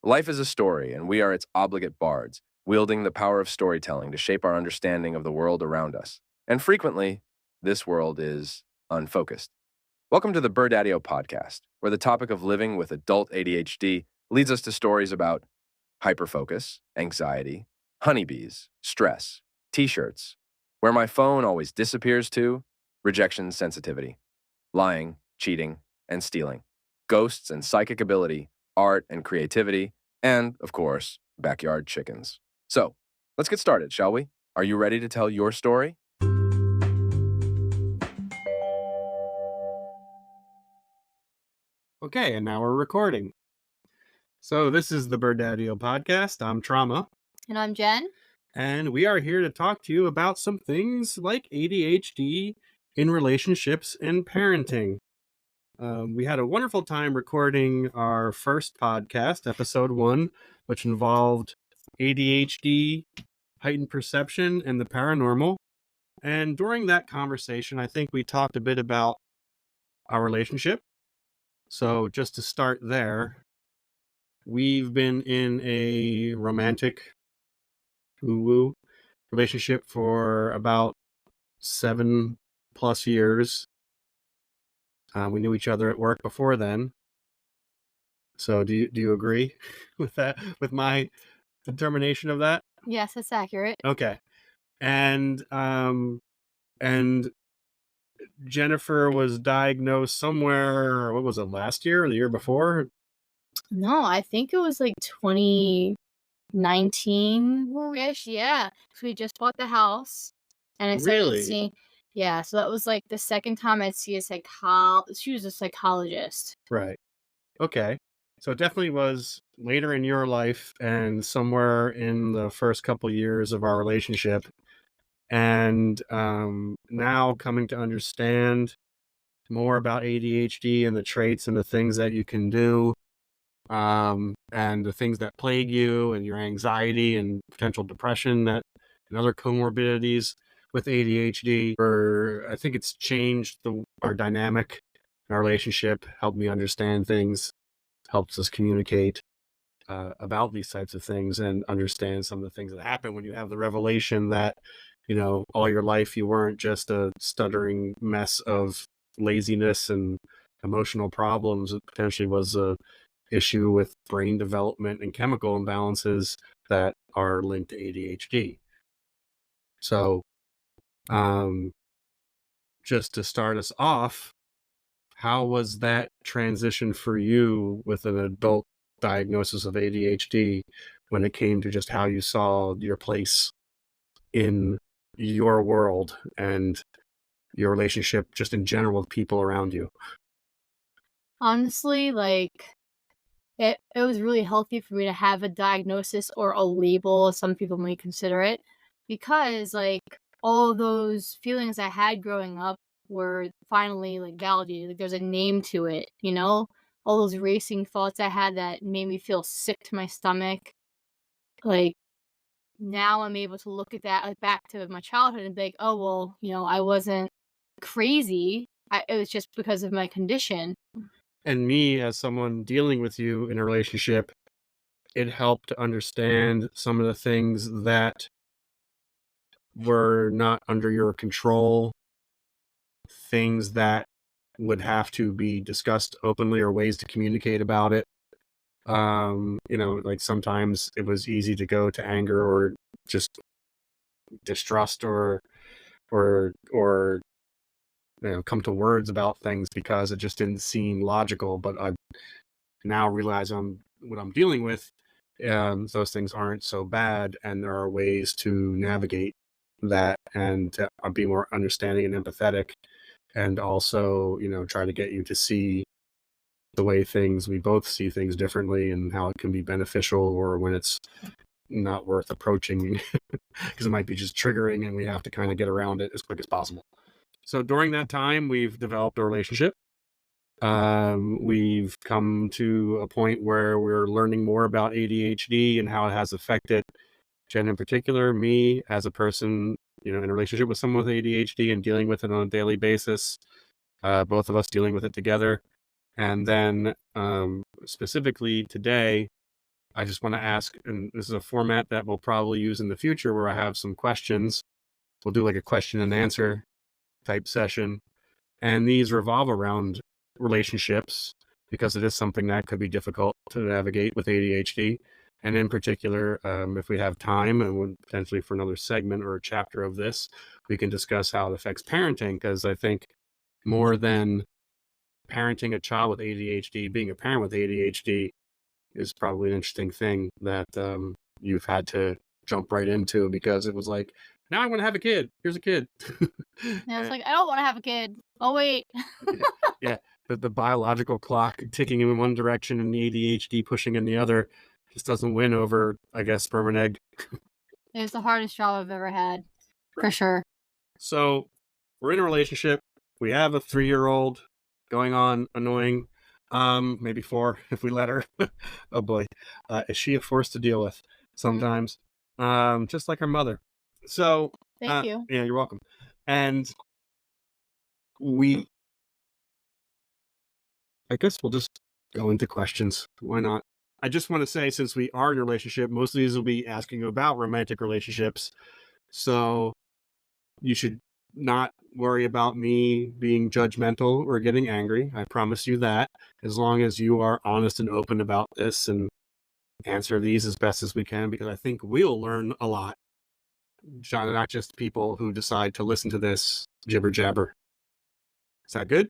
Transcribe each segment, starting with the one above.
Life is a story, and we are its obligate bards, wielding the power of storytelling to shape our understanding of the world around us. And frequently, this world is unfocused. Welcome to the Birdadio Podcast, where the topic of living with adult ADHD leads us to stories about hyperfocus, anxiety, honeybees, stress, t-shirts, where my phone always disappears to, rejection sensitivity, lying, cheating, and stealing, ghosts and psychic ability, art and creativity, and, of course, backyard chickens. So, let's get started, shall we? Are you ready to tell your story? Okay, and now we're recording. So this is the Birdadio Podcast. I'm Trama. And I'm Jen. And we are here to talk to you about some things like ADHD in relationships and parenting. We had a wonderful time recording our first podcast, episode 1, which involved ADHD, heightened perception, and the paranormal. And during that conversation, I think we talked a bit about our relationship. So just to start there, we've been in a romantic woo-woo relationship for about 7+ years. We knew each other at work before then. So do you agree with that, with my determination of that? Yes, that's accurate. Okay. And Jennifer was diagnosed somewhere, what was it, last year or the year before? No, I think it was like 2019-ish. Yeah. So we just bought the house. And I started Really? seeing, yeah, so that was like the second time I'd see she was a psychologist. Right. Okay. So it definitely was later in your life and somewhere in the first couple years of our relationship. And now coming to understand more about ADHD and the traits and the things that you can do, and the things that plague you and your anxiety and potential depression and other comorbidities with ADHD, I think it's changed our dynamic, our relationship, helped me understand things, helps us communicate about these types of things and understand some of the things that happen when you have the revelation that, all your life you weren't just a stuttering mess of laziness and emotional problems. It potentially was a issue with brain development and chemical imbalances that are linked to ADHD. So, just to start us off, how was that transition for you with an adult diagnosis of ADHD when it came to just how you saw your place in your world and your relationship just in general with people around you? Honestly, like, it was really healthy for me to have a diagnosis or a label, as some people may consider it, because, like, all those feelings I had growing up were finally, like, validated. Like, there's a name to it, you know? All those racing thoughts I had that made me feel sick to my stomach. Like, now I'm able to look at that, like, back to my childhood and be like, "Oh, well, I wasn't crazy. It was just because of my condition." And me, as someone dealing with you in a relationship, it helped to understand some of the things that were not under your control, things that would have to be discussed openly or ways to communicate about it. Like sometimes it was easy to go to anger or just distrust or come to words about things because it just didn't seem logical. But I now realize what I'm dealing with. Those things aren't so bad, and there are ways to navigate that and to be more understanding and empathetic, and also try to get you to see the way we both see things differently and how it can be beneficial or when it's not worth approaching because it might be just triggering and we have to kind of get around it as quick as possible. So during that time, we've developed a relationship. We've come to a point where we're learning more about ADHD and how it has affected Jen in particular, me as a person, in a relationship with someone with ADHD and dealing with it on a daily basis, both of us dealing with it together. And then specifically today, I just want to ask, and this is a format that we'll probably use in the future where I have some questions. We'll do like a question and answer type session. And these revolve around relationships because it is something that could be difficult to navigate with ADHD. And in particular, if we have time and potentially for another segment or a chapter of this, we can discuss how it affects parenting. Because I think more than parenting a child with ADHD, being a parent with ADHD is probably an interesting thing that you've had to jump right into, because it was like, now I want to have a kid. Here's a kid. Yeah, it's like, I don't want to have a kid. Oh, wait. Yeah. The biological clock ticking in one direction and the ADHD pushing in the other just doesn't win over, I guess, sperm and egg. It was the hardest job I've ever had, for sure. So we're in a relationship. We have a 3-year-old going on, annoying. Maybe 4 if we let her. Oh boy. Is she a force to deal with sometimes? Just like her mother. So Thank you. Yeah, you're welcome. And I guess we'll just go into questions. Why not? I just want to say, since we are in a relationship, most of these will be asking about romantic relationships. So you should not worry about me being judgmental or getting angry. I promise you that, as long as you are honest and open about this and answer these as best as we can, because I think we'll learn a lot. John, not just people who decide to listen to this jibber jabber. Is that good?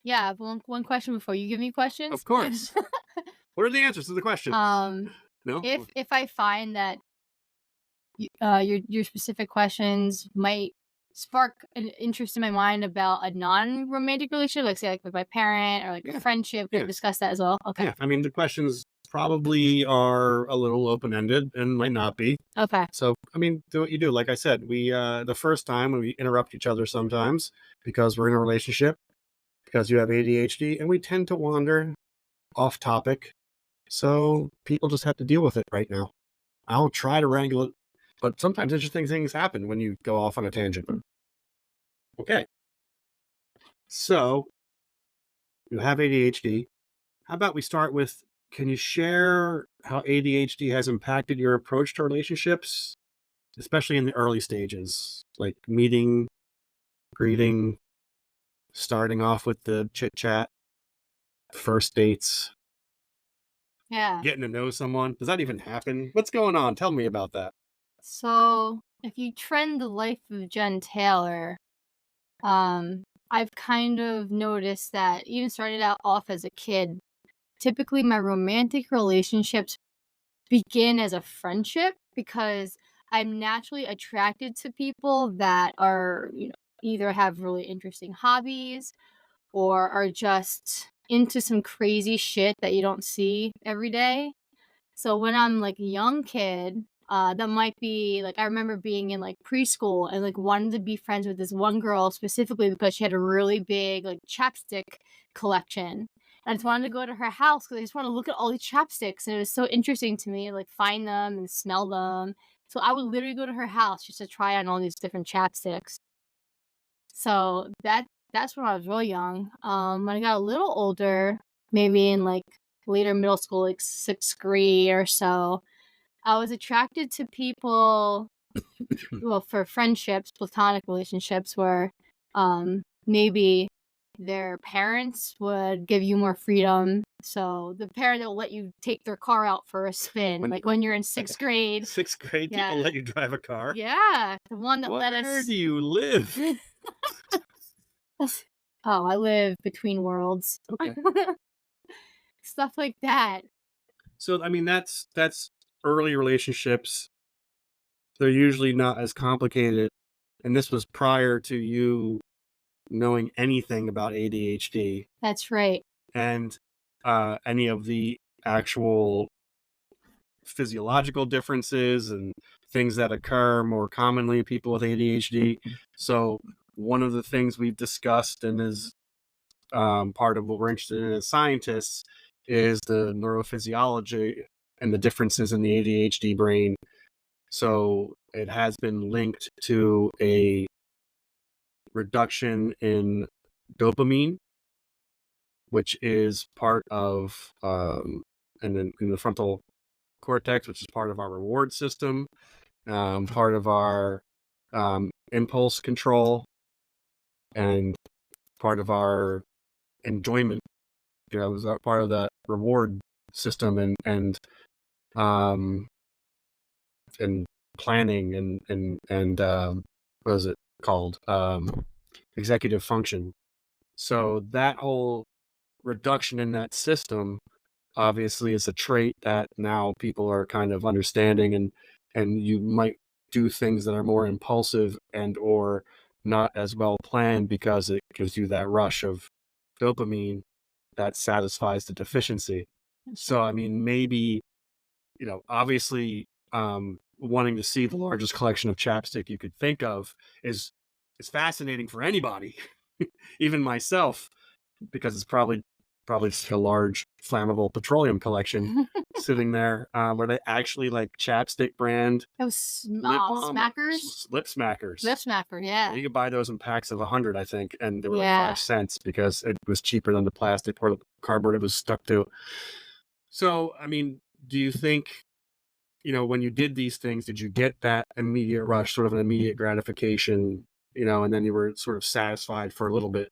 Yeah, one question before you give me questions. Of course. What are the answers to the question? No? If I find that your specific questions might spark an interest in my mind about a non-romantic relationship, like say like with my parent or like a friendship, we can discuss that as well. Okay. Yeah, I mean, the questions probably are a little open-ended and might not be. Okay. So, I mean, do what you do. Like I said, we the first time when we interrupt each other sometimes because we're in a relationship, because you have ADHD, and we tend to wander off topic. So people just have to deal with it right now. I'll try to wrangle it, but sometimes interesting things happen when you go off on a tangent. Okay. So you have ADHD. How about we start with, can you share how ADHD has impacted your approach to relationships, especially in the early stages, like meeting, greeting, starting off with the chit chat, first dates, getting to know someone? Does that even happen? What's going on? Tell me about that. So if you trend the life of Jen Taylor, I've kind of noticed that even started out off as a kid, typically my romantic relationships begin as a friendship because I'm naturally attracted to people that are, either have really interesting hobbies or are just into some crazy shit that you don't see every day. So when I'm like a young kid, that might be like I remember being in like preschool and like wanted to be friends with this one girl specifically because she had a really big like chapstick collection. And I just wanted to go to her house because I just want to look at all these chapsticks, and it was so interesting to me, like find them and smell them. So I would literally go to her house just to try on all these different chapsticks. So that's when I was really young. When I got a little older, maybe in like later middle school, like 6th grade or so, I was attracted to people, well, for friendships, platonic relationships, where maybe their parents would give you more freedom. So the parent that will let you take their car out for a spin, like when you're in 6th grade. 6th grade, Yeah. people let you drive a car? Yeah, the one that let us. Where do you live? Oh, I live between worlds. Okay. Stuff like that. So, I mean, that's early relationships. They're usually not as complicated. And this was prior to you knowing anything about ADHD. That's right. And any of the actual physiological differences and things that occur more commonly in people with ADHD. So one of the things we've discussed and is part of what we're interested in as scientists is the neurophysiology and the differences in the ADHD brain. So it has been linked to a reduction in dopamine, which is part of and then in the frontal cortex, which is part of our reward system, part of our impulse control, and part of our enjoyment. It was part of that reward system, and planning, and what is it called? Executive function. So that whole reduction in that system obviously is a trait that now people are kind of understanding, and you might do things that are more impulsive and or not as well planned because it gives you that rush of dopamine that satisfies the deficiency. So I mean, maybe, obviously, wanting to see the largest collection of chapstick you could think of is fascinating for anybody, even myself, because it's probably just a large flammable petroleum collection sitting there, where they actually like chapstick brand It was smackers. lip smackers. Lip smacker, yeah. You could buy those in packs of 100, I think, and they were like Yeah. 5 cents because it was cheaper than the plastic or the cardboard it was stuck to. So, I mean, do you think, when you did these things, did you get that immediate rush, sort of an immediate gratification, and then you were sort of satisfied for a little bit?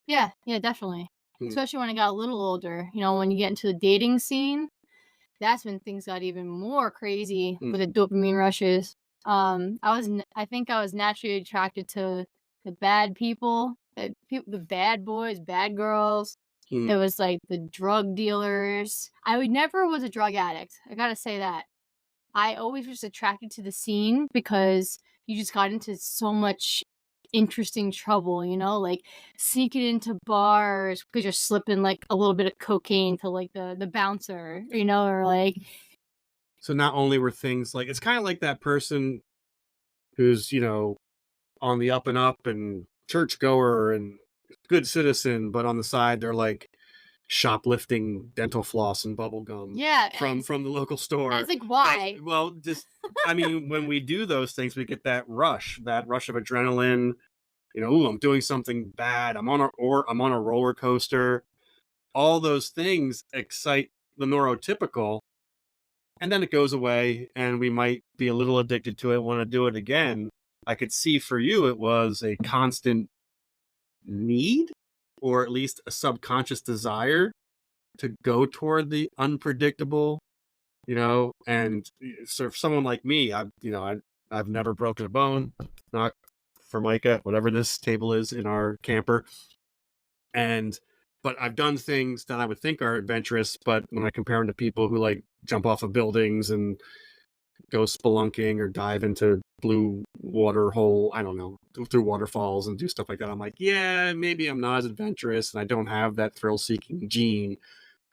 Yeah, definitely. Especially when I got a little older. When you get into the dating scene, that's when things got even more crazy with the dopamine rushes. I think I was naturally attracted to the bad people, the bad boys, bad girls. It was like the drug dealers. I never was a drug addict. I gotta say that. I always was attracted to the scene because you just got into so much interesting trouble, like sneaking into bars because you're slipping like a little bit of cocaine to like the bouncer, or like. So not only were things like, it's kind of like that person who's, on the up and up and churchgoer and good citizen, but on the side they're like shoplifting dental floss and bubble gum from the local store. It's like, why? Well, just I mean, when we do those things, we get that rush of adrenaline. Ooh, I'm doing something bad. I'm on a roller coaster. All those things excite the neurotypical, and then it goes away, and we might be a little addicted to it, want to do it again. I could see for you it was a constant need, or at least a subconscious desire to go toward the unpredictable, and so for someone like me, I've never broken a bone, not Formica, whatever this table is in our camper. But I've done things that I would think are adventurous, but when I compare them to people who like jump off of buildings and go spelunking or dive into blue water hole, I don't know, through waterfalls and do stuff like that, I'm like, yeah, maybe I'm not as adventurous and I don't have that thrill-seeking gene.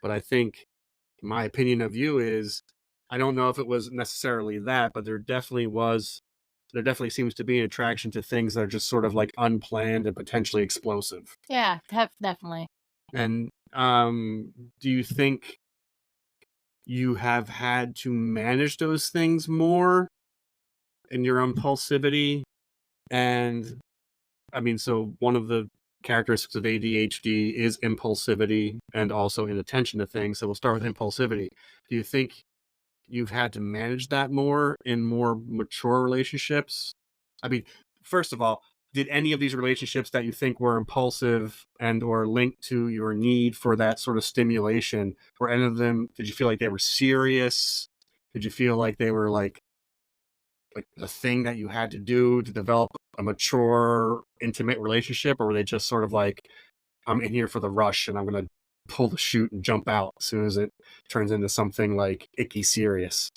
But I think my opinion of you is, I don't know if it was necessarily that, but there definitely seems to be an attraction to things that are just sort of like unplanned and potentially explosive. Yeah, definitely. And do you think you have had to manage those things more in your impulsivity? And I mean, so one of the characteristics of ADHD is impulsivity and also inattention to things. So we'll start with impulsivity. Do you think you've had to manage that more in more mature relationships? I mean, first of all, did any of these relationships that you think were impulsive and or linked to your need for that sort of stimulation, were any of them, did you feel like they were serious? Did you feel like they were like a thing that you had to do to develop a mature, intimate relationship? Or were they just sort of like, I'm in here for the rush and I'm going to pull the chute and jump out as soon as it turns into something like icky serious?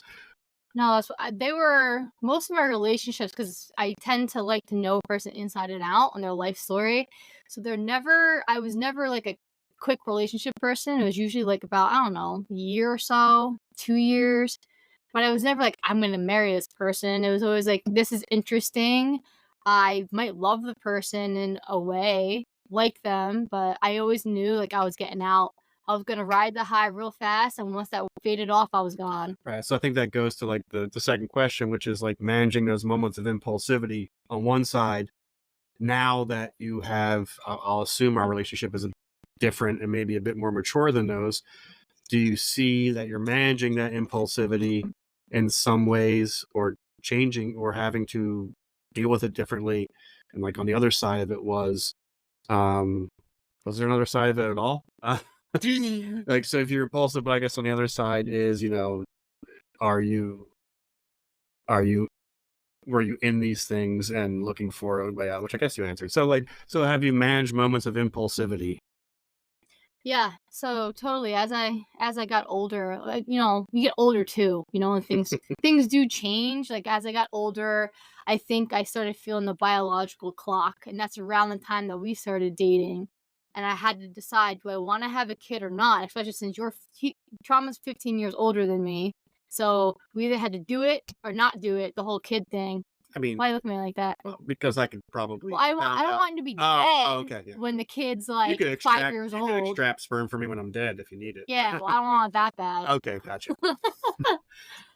No, they were most of my relationships, because I tend to like to know a person inside and out on their life story. So I was never like a quick relationship person. It was usually like about, I don't know, a year or so, 2 years. But I was never like, I'm going to marry this person. It was always like, this is interesting. I might love the person in a way, like them, but I always knew like I was getting out. I was going to ride the high real fast, and once that faded off, I was gone. Right. So I think that goes to like the second question, which is like managing those moments of impulsivity on one side. Now that you have, I'll assume our relationship is different and maybe a bit more mature than those. do you see that you're managing that impulsivity in some ways, or changing, or having to deal with it differently? And like on the other side of it was there another side of it at all? Like, so if you're impulsive, but I guess on the other side is, are you were you in these things and looking for a way out, which I guess you answered. So have you managed moments of impulsivity? Yeah, so totally. As I got older, like, you get older too, and things do change. Like as I got older, I think I started feeling the biological clock, and that's around the time that we started dating. And I had to decide, do I want to have a kid or not? Especially since Trauma's 15 years older than me, so we either had to do it or not do it. The whole kid thing. I mean, Why you look at me like that? well, because I could probably. Well, I don't want him to be dead Okay, yeah. when the kid's You like can 5 years you can old. extract sperm from me when I'm dead if you need it. Yeah, well, I don't want it that bad. Okay, gotcha.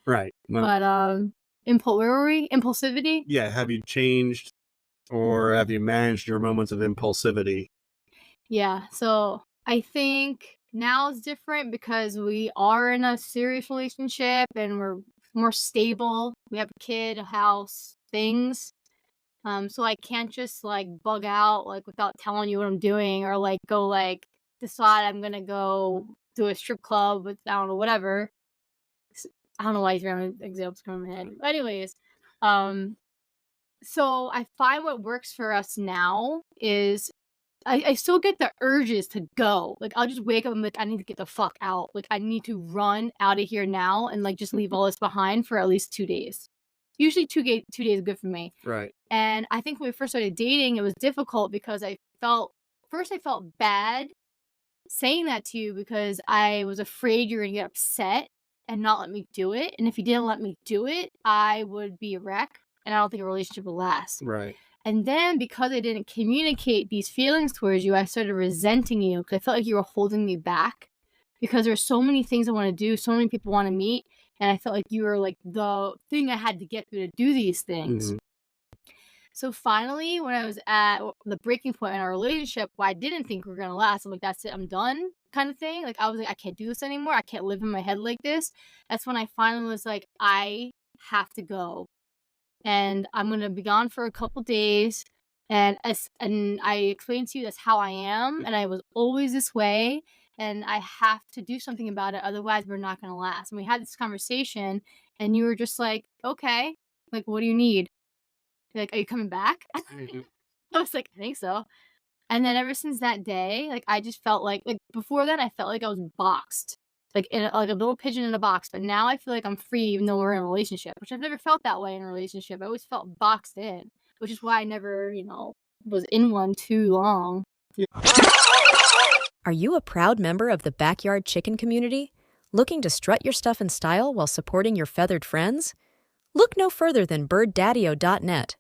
Right. Well, But where were we? Impulsivity? yeah. Have you changed, or have you managed your moments of impulsivity? Yeah. So I think now it's different because we are in a serious relationship and we're more stable. We have a kid, a house, things. So I can't just like bug out like without telling you what I'm doing, or like go like decide I'm gonna go to a strip club with, I don't know, whatever. I don't know why these random examples come in my head. But anyways, um, so I find what works for us now is I still get the urges to go. Like I'll just wake up and like I need to get the fuck out. Like I need to run out of here now and like just leave all this behind for at least 2 days. Usually 2 days is good for me. Right. And I think when we first started dating, it was difficult because I felt bad saying that to you because I was afraid you were gonna get upset and not let me do it. And if you didn't let me do it, I would be a wreck, and I don't think a relationship will last. Right. And then because I didn't communicate these feelings towards you, I started resenting you because I felt like you were holding me back because there's so many things I want to do, so many people want to meet, and I felt like you were like the thing I had to get through to do these things. Mhm. So finally, when I was at the breaking point in our relationship, where I didn't think we were gonna last, I'm like, that's it, I'm done, kind of thing. Like I was like, I can't do this anymore. I can't live in my head like this. That's when I finally was like, I have to go, and I'm gonna be gone for a couple days. And I explained to you that's how I am, and I was always this way, and I have to do something about it. Otherwise, we're not gonna last. And we had this conversation, and you were just like, okay, like, what do you need? You're like, are you coming back? Mhm. I was like, I think so. And then ever since that day, like I just felt like before then I felt like I was boxed. Like like a little pigeon in a box. But now I feel like I'm free even though we're in a relationship, which I've never felt that way in a relationship. I always felt boxed in, which is why I never, was in one too long. Are you a proud member of the Backyard Chicken community? Looking to strut your stuff in style while supporting your feathered friends? Look no further than Birdadio.net.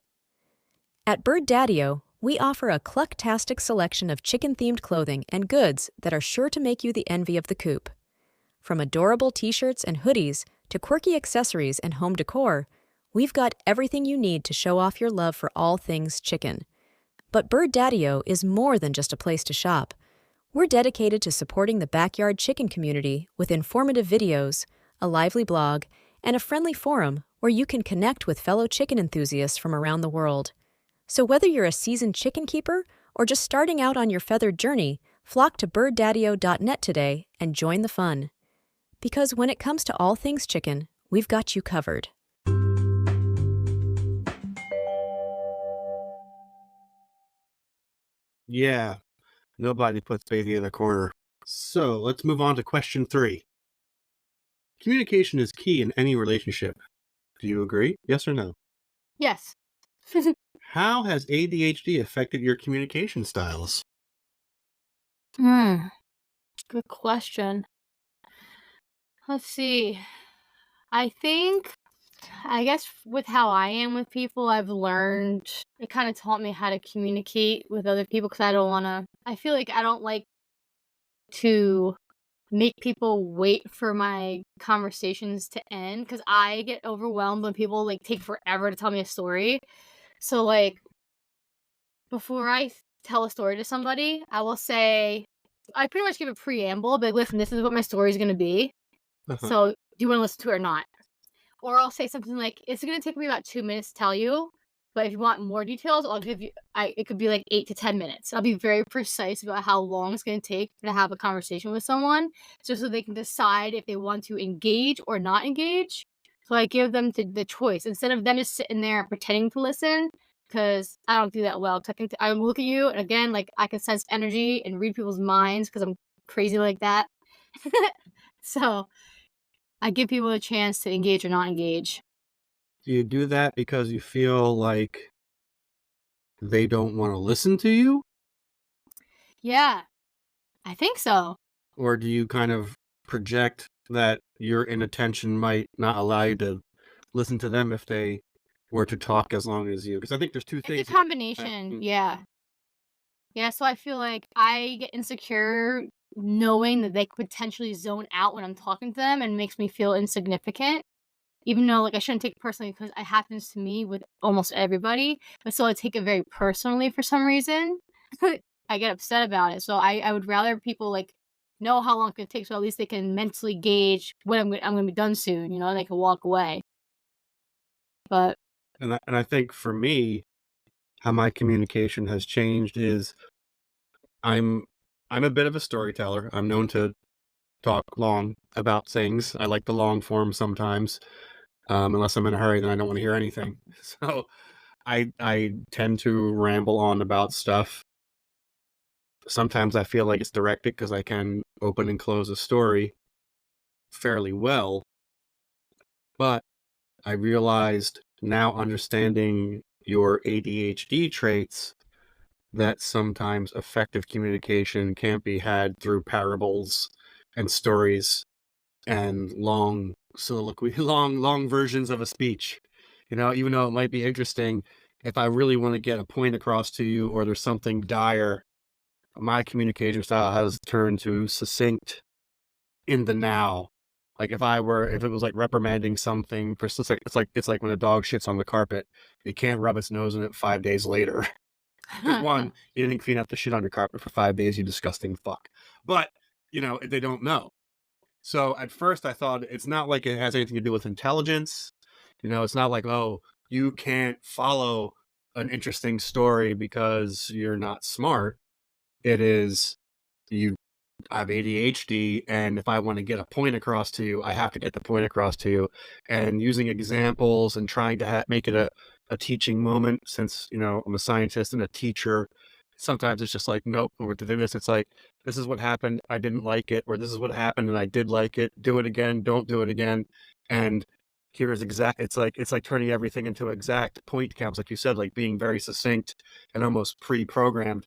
At Birdadio, we offer a clucktastic selection of chicken-themed clothing and goods that are sure to make you the envy of the coop. From adorable t-shirts and hoodies to quirky accessories and home decor, we've got everything you need to show off your love for all things chicken. But Birdadio is more than just a place to shop. We're dedicated to supporting the Backyard Chicken community with informative videos, a lively blog, and a friendly forum where you can connect with fellow chicken enthusiasts from around the world. So whether you're a seasoned chicken keeper or just starting out on your feathered journey, flock to Birdadio.net today and join the fun. Because when it comes to all things chicken, we've got you covered. Yeah. Nobody puts baby in a corner. So let's move on to question 3. Communication is key in any relationship. Do you agree? Yes or no? Yes. How has ADHD affected your communication styles? Good question. Let's see. I guess with how I am with people, I've learned, it kind of taught me how to communicate with other people because I feel like I don't like to make people wait for my conversations to end because I get overwhelmed when people like take forever to tell me a story. So like before I tell a story to somebody, I will say I pretty much give a preamble, but listen, this is what my story is going to be. So do you want to listen to it or not? Or I'll say something like, it's going to take me about 2 minutes to tell you, but if you want more details, I'll give you, it could be like 8 to 10 minutes. I'll be very precise about how long it's going to take to have a conversation with someone, just so they can decide if they want to engage or not engage. So I give them the choice instead of them just sitting there pretending to listen, because I don't do that well. Because I think I look at you, and again, like I can sense energy and read people's minds because I'm crazy like that. So I give people a chance to engage or not engage. Do you do that because you feel like they don't want to listen to you? Yeah, I think so. Or do you kind of project that your inattention might not allow you to listen to them if they were to talk as long as you? Because I think there's two things. It's a combination, yeah. Yeah, so I feel like I get insecure knowing that they could potentially zone out when I'm talking to them and makes me feel insignificant. Even though, like, I shouldn't take it personally because it happens to me with almost everybody, but still I take it very personally for some reason. I get upset about it. So I would rather people, like, know how long it could take so at least they can mentally gauge when I'm gonna be done soon, you know, and they can walk away. But And I think for me, how my communication has changed is I'm a bit of a storyteller. I'm known to talk long about things. I like the long form sometimes. Unless I'm in a hurry, then I don't want to hear anything. So I tend to ramble on about stuff. Sometimes I feel like it's directed because I can open and close a story fairly well. But I realized now, understanding your ADHD traits, that sometimes effective communication can't be had through parables and stories and long soliloquy, long versions of a speech. You know, even though it might be interesting, if I really want to get a point across to you or there's something dire, my communication style has turned to succinct, in the now. Like if it was like reprimanding something for, it's like when a dog shits on the carpet, you can't rub its nose in it 5 days later. One, you didn't clean up the shit on your carpet for 5 days, you disgusting fuck. But, you know, they don't know. So at first I thought it's not like it has anything to do with intelligence. You know, it's not like, oh, you can't follow an interesting story because you're not smart. It is, you have ADHD, and if I want to get a point across to you, I have to get the point across to you. And using examples and trying to make it a teaching moment, since, you know, I'm a scientist and a teacher, sometimes it's just like, nope, we're doing this. It's like, this is what happened, I didn't like it, or this is what happened and I did like it. Do it again, don't do it again. And here is exact. It's like turning everything into exact point counts, like you said, like being very succinct and almost pre-programmed.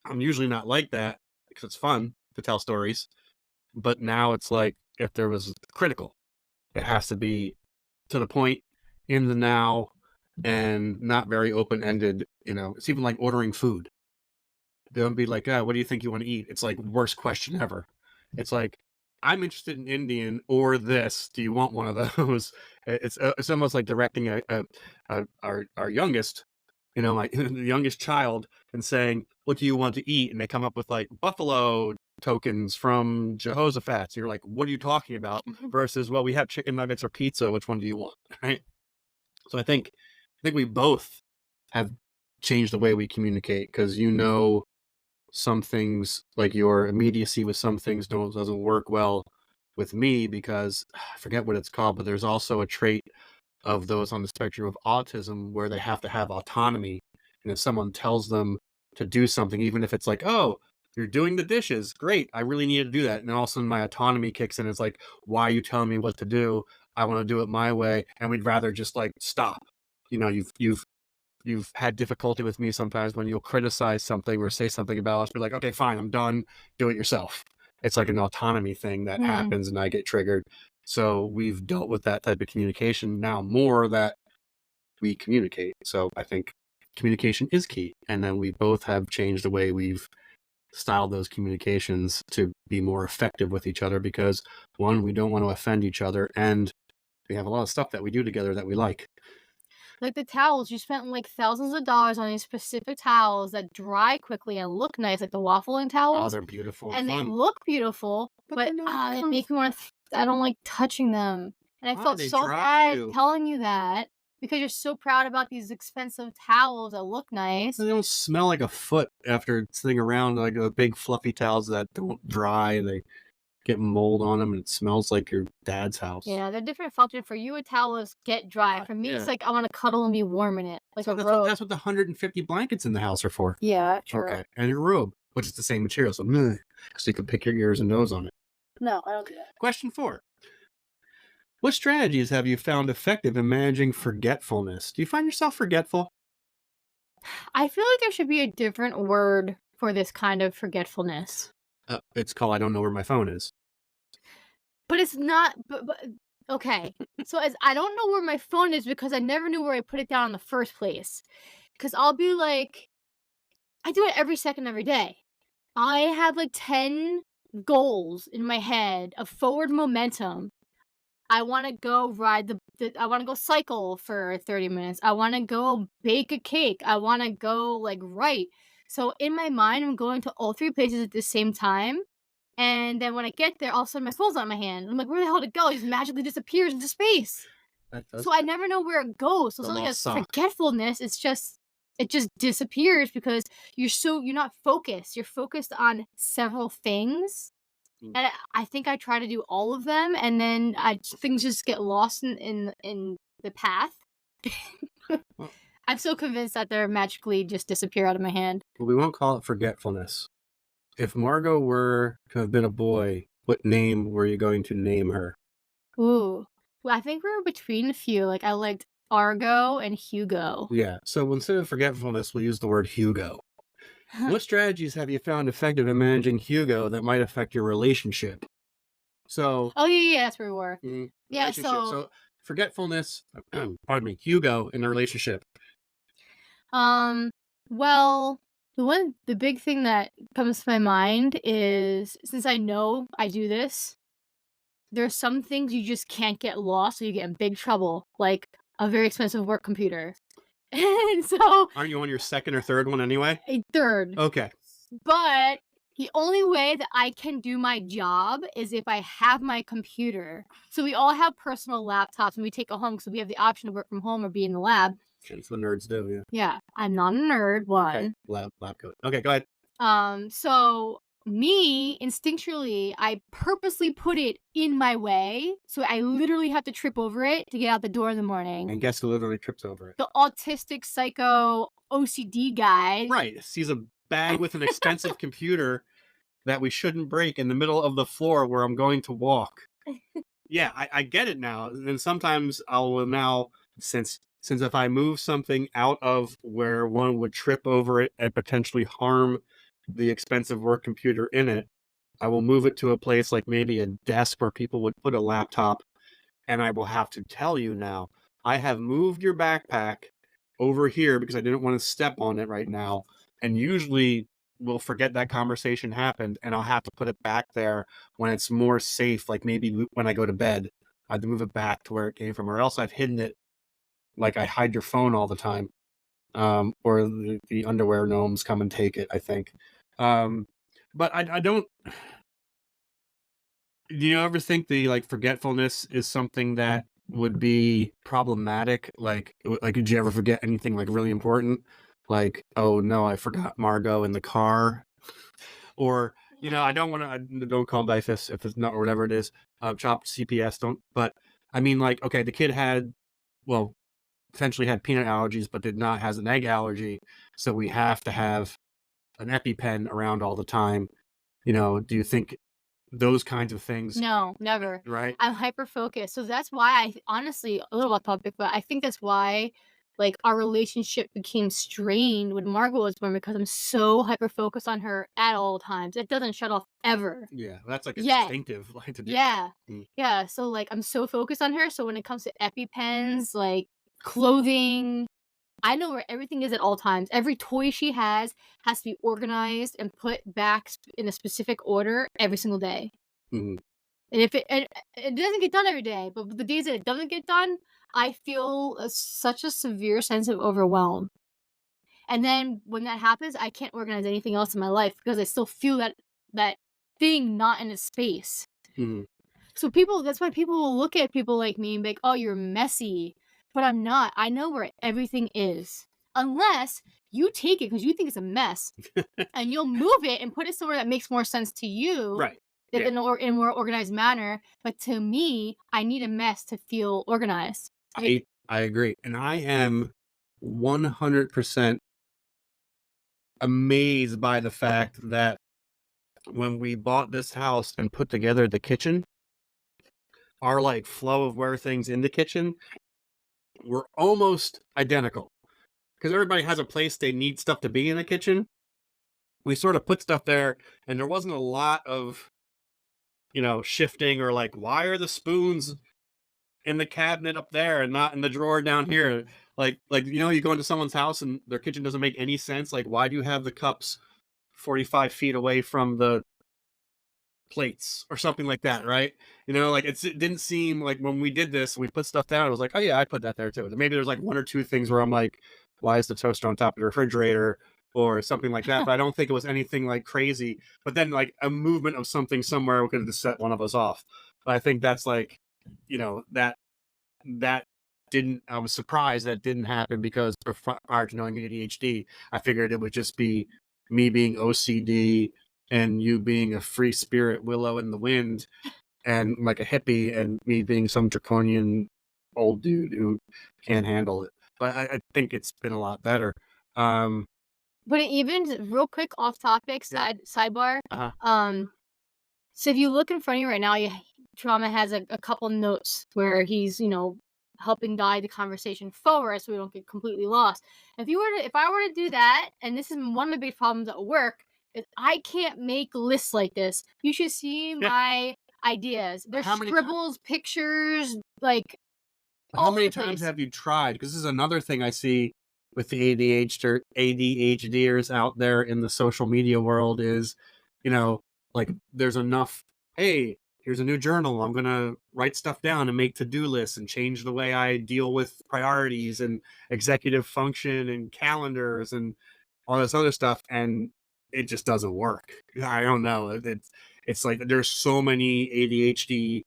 I'm usually not like that because it's fun to tell stories, but now it's like, if there was critical, it has to be to the point, in the now, and not very open-ended. You know, it's even like ordering food. They'll be like, what do you think you want to eat? It's like worst question ever. It's like, I'm interested in Indian or this. Do you want one of those? It's almost like directing our youngest, you know, my the youngest child, and saying, what do you want to eat? And they come up with like buffalo tokens from Jehoshaphat. You're like, what are you talking about? Versus, well, we have chicken nuggets or pizza. Which one do you want? Right. So I think we both have changed the way we communicate, because, you know, some things, like your immediacy with some things doesn't work well with me, because I forget what it's called, but there's also a trait of those on the spectrum of autism where they have to have autonomy. And if someone tells them to do something, even if it's like, oh, you're doing the dishes, great, I really need to do that, and then all of a sudden my autonomy kicks in. It's like, why are you telling me what to do? I want to do it my way. And we'd rather just like stop. You know, you've had difficulty with me sometimes when you'll criticize something or say something about us, be like, okay, fine, I'm done, do it yourself. It's like an autonomy thing that happens, and I get triggered. So we've dealt with that type of communication now more, that we communicate. So I think communication is key. And then we both have changed the way we've styled those communications to be more effective with each other, because one, we don't want to offend each other, and we have a lot of stuff that we do together that we like. Like the towels, you spent like thousands of dollars on these specific towels that dry quickly and look nice, like the waffling Oh, towels. they're beautiful And they fun. look beautiful, But but they're not they make me want to. I don't like touching them, and I Why? felt They so dry bad you. telling you that because you're so proud about these expensive towels that look nice. They don't smell like a foot after sitting around like the big fluffy towels that don't dry and they get mold on them and it smells like your dad's house. Yeah, they're different function. For you, a towel is get dry. For me, Yeah. it's like I want to cuddle and be warm in it, like So a that's robe. what the 150 blankets in the house are for. Yeah, true. Okay, and your robe, which is the same material, so you can pick your ears and nose on it. No, I don't do that. Question 4. What strategies have you found effective in managing forgetfulness? Do you find yourself forgetful? I feel like there should be a different word for this kind of forgetfulness. It's called I don't know where my phone is. But it's not. But okay. So as I don't know where my phone is because I never knew where I put it down in the first place. Because I'll be like, I do it every second, every day. I have like 10 goals in my head of forward momentum. I want to go ride I want to go cycle for 30 minutes. I want to go bake a cake. I want to go like write. So in my mind, I'm going to all 3 places at the same time. And then when I get there, all of a sudden my phone's not in my hand. I'm like, where the hell did it go? It just magically disappears into space. So I never know where it goes. So something like forgetfulness, it just disappears because you're not focused. You're focused on several things. And I think I try to do all of them, and then things just get lost in the path. I'm so convinced that they're magically just disappear out of my hand. Well, we won't call it forgetfulness. If Margot were to have been a boy, what name were you going to name her? Ooh. Well, I think we were between a few. Like I liked Argo and Hugo. Yeah. So instead of forgetfulness, we'll use the word Hugo. What strategies have you found effective in managing Hugo that might affect your relationship? So. Oh yeah, that's where we were. Yeah. So forgetfulness. Pardon me. Hugo in a relationship. Well, the big thing that comes to my mind is since I know I do this, there's some things you just can't get lost, so you get in big trouble, like a very expensive work computer. And so aren't you on your second or third one anyway? A third. Okay. But the only way that I can do my job is if I have my computer. So we all have personal laptops and we take it home because we have the option to work from home or be in the lab. That's what nerds do, yeah. Yeah, I'm not a nerd, one. Okay. Lab coat. Okay, go ahead. So me, instinctually, I purposely put it in my way, so I literally have to trip over it to get out the door in the morning. And guess who literally trips over it? The autistic psycho OCD guy. Right. Sees a bag with an expensive computer that we shouldn't break in the middle of the floor where I'm going to walk. Yeah, I get it now. And sometimes since if I move something out of where one would trip over it and potentially harm the expensive work computer in it, I will move it to a place like maybe a desk where people would put a laptop, and I will have to tell you now, I have moved your backpack over here because I didn't want to step on it right now, and usually we'll forget that conversation happened, and I'll have to put it back there when it's more safe, like maybe when I go to bed. I have to move it back to where it came from, or else I've hidden it like I hide your phone all the time. Or the underwear gnomes come and take it, I think. But I don't. Do you ever think the forgetfulness is something that would be problematic? Like, did you ever forget anything really important? Like, oh no, I forgot Margot in the car, or I don't want to. Don't call by this if it's not or whatever it is. Chopped CPS don't. But I mean, okay, the kid had, potentially had peanut allergies, but has an egg allergy, so we have to have an EpiPen around all the time. Do you think those kinds of things? No, never. Right. I'm hyper-focused. So that's why I honestly, a little off topic, but I think that's why our relationship became strained when Margot was born, because I'm so hyper-focused on her at all times. It doesn't shut off ever. Yeah, that's instinctive to do. Yeah. Yeah. So I'm so focused on her. So when it comes to EpiPens, clothing, I know where everything is at all times. Every toy she has to be organized and put back in a specific order every single day. Mm-hmm. And if it doesn't get done every day, but the days that it doesn't get done, I feel such a severe sense of overwhelm. And then when that happens, I can't organize anything else in my life because I still feel that thing not in a space. Hmm. So that's why people will look at people like me and be like, "Oh, you're messy," but I'm not. I know where everything is, unless you take it because you think it's a mess, and you'll move it and put it somewhere that makes more sense to you, Right. in Yeah. in a more organized manner. But to me, I need a mess to feel organized. I agree. And I am 100% amazed by the fact that when we bought this house and put together the kitchen, our like flow of where things in the kitchen were almost identical. Because everybody has a place they need stuff to be in the kitchen. We sort of put stuff there, and there wasn't a lot of, shifting or like, why are the spoons in the cabinet up there and not in the drawer down here? Like you go into someone's house and their kitchen doesn't make any sense. Like, why do you have the cups 45 feet away from the plates or something like that, right? Like it didn't seem like when we did this, we put stuff down, I was like, oh yeah, I put that there too. Maybe there's like one or two things where I'm like, why is the toaster on top of the refrigerator or something like that? But I don't think it was anything like crazy. But then like a movement of something somewhere could have just set one of us off. But I think that's like, that didn't, I was surprised that didn't happen because prior to knowing ADHD, I figured it would just be me being OCD and you being a free spirit willow in the wind and like a hippie and me being some draconian old dude who can't handle it. But I think it's been a lot better. But even real quick off topic, sidebar. Uh-huh. So if you look in front of you right now, Trauma has a couple notes where he's, helping guide the conversation forward so we don't get completely lost. If I were to do that, and this is one of my big problems at work, is I can't make lists like this. You should see my ideas. There's scribbles, pictures, like how many times have you tried? Because this is another thing I see with the ADHDers out there in the social media world is, like there's enough, hey, here's a new journal. I'm going to write stuff down and make to-do lists and change the way I deal with priorities and executive function and calendars and all this other stuff. And it just doesn't work. I don't know. It's like there's so many ADHD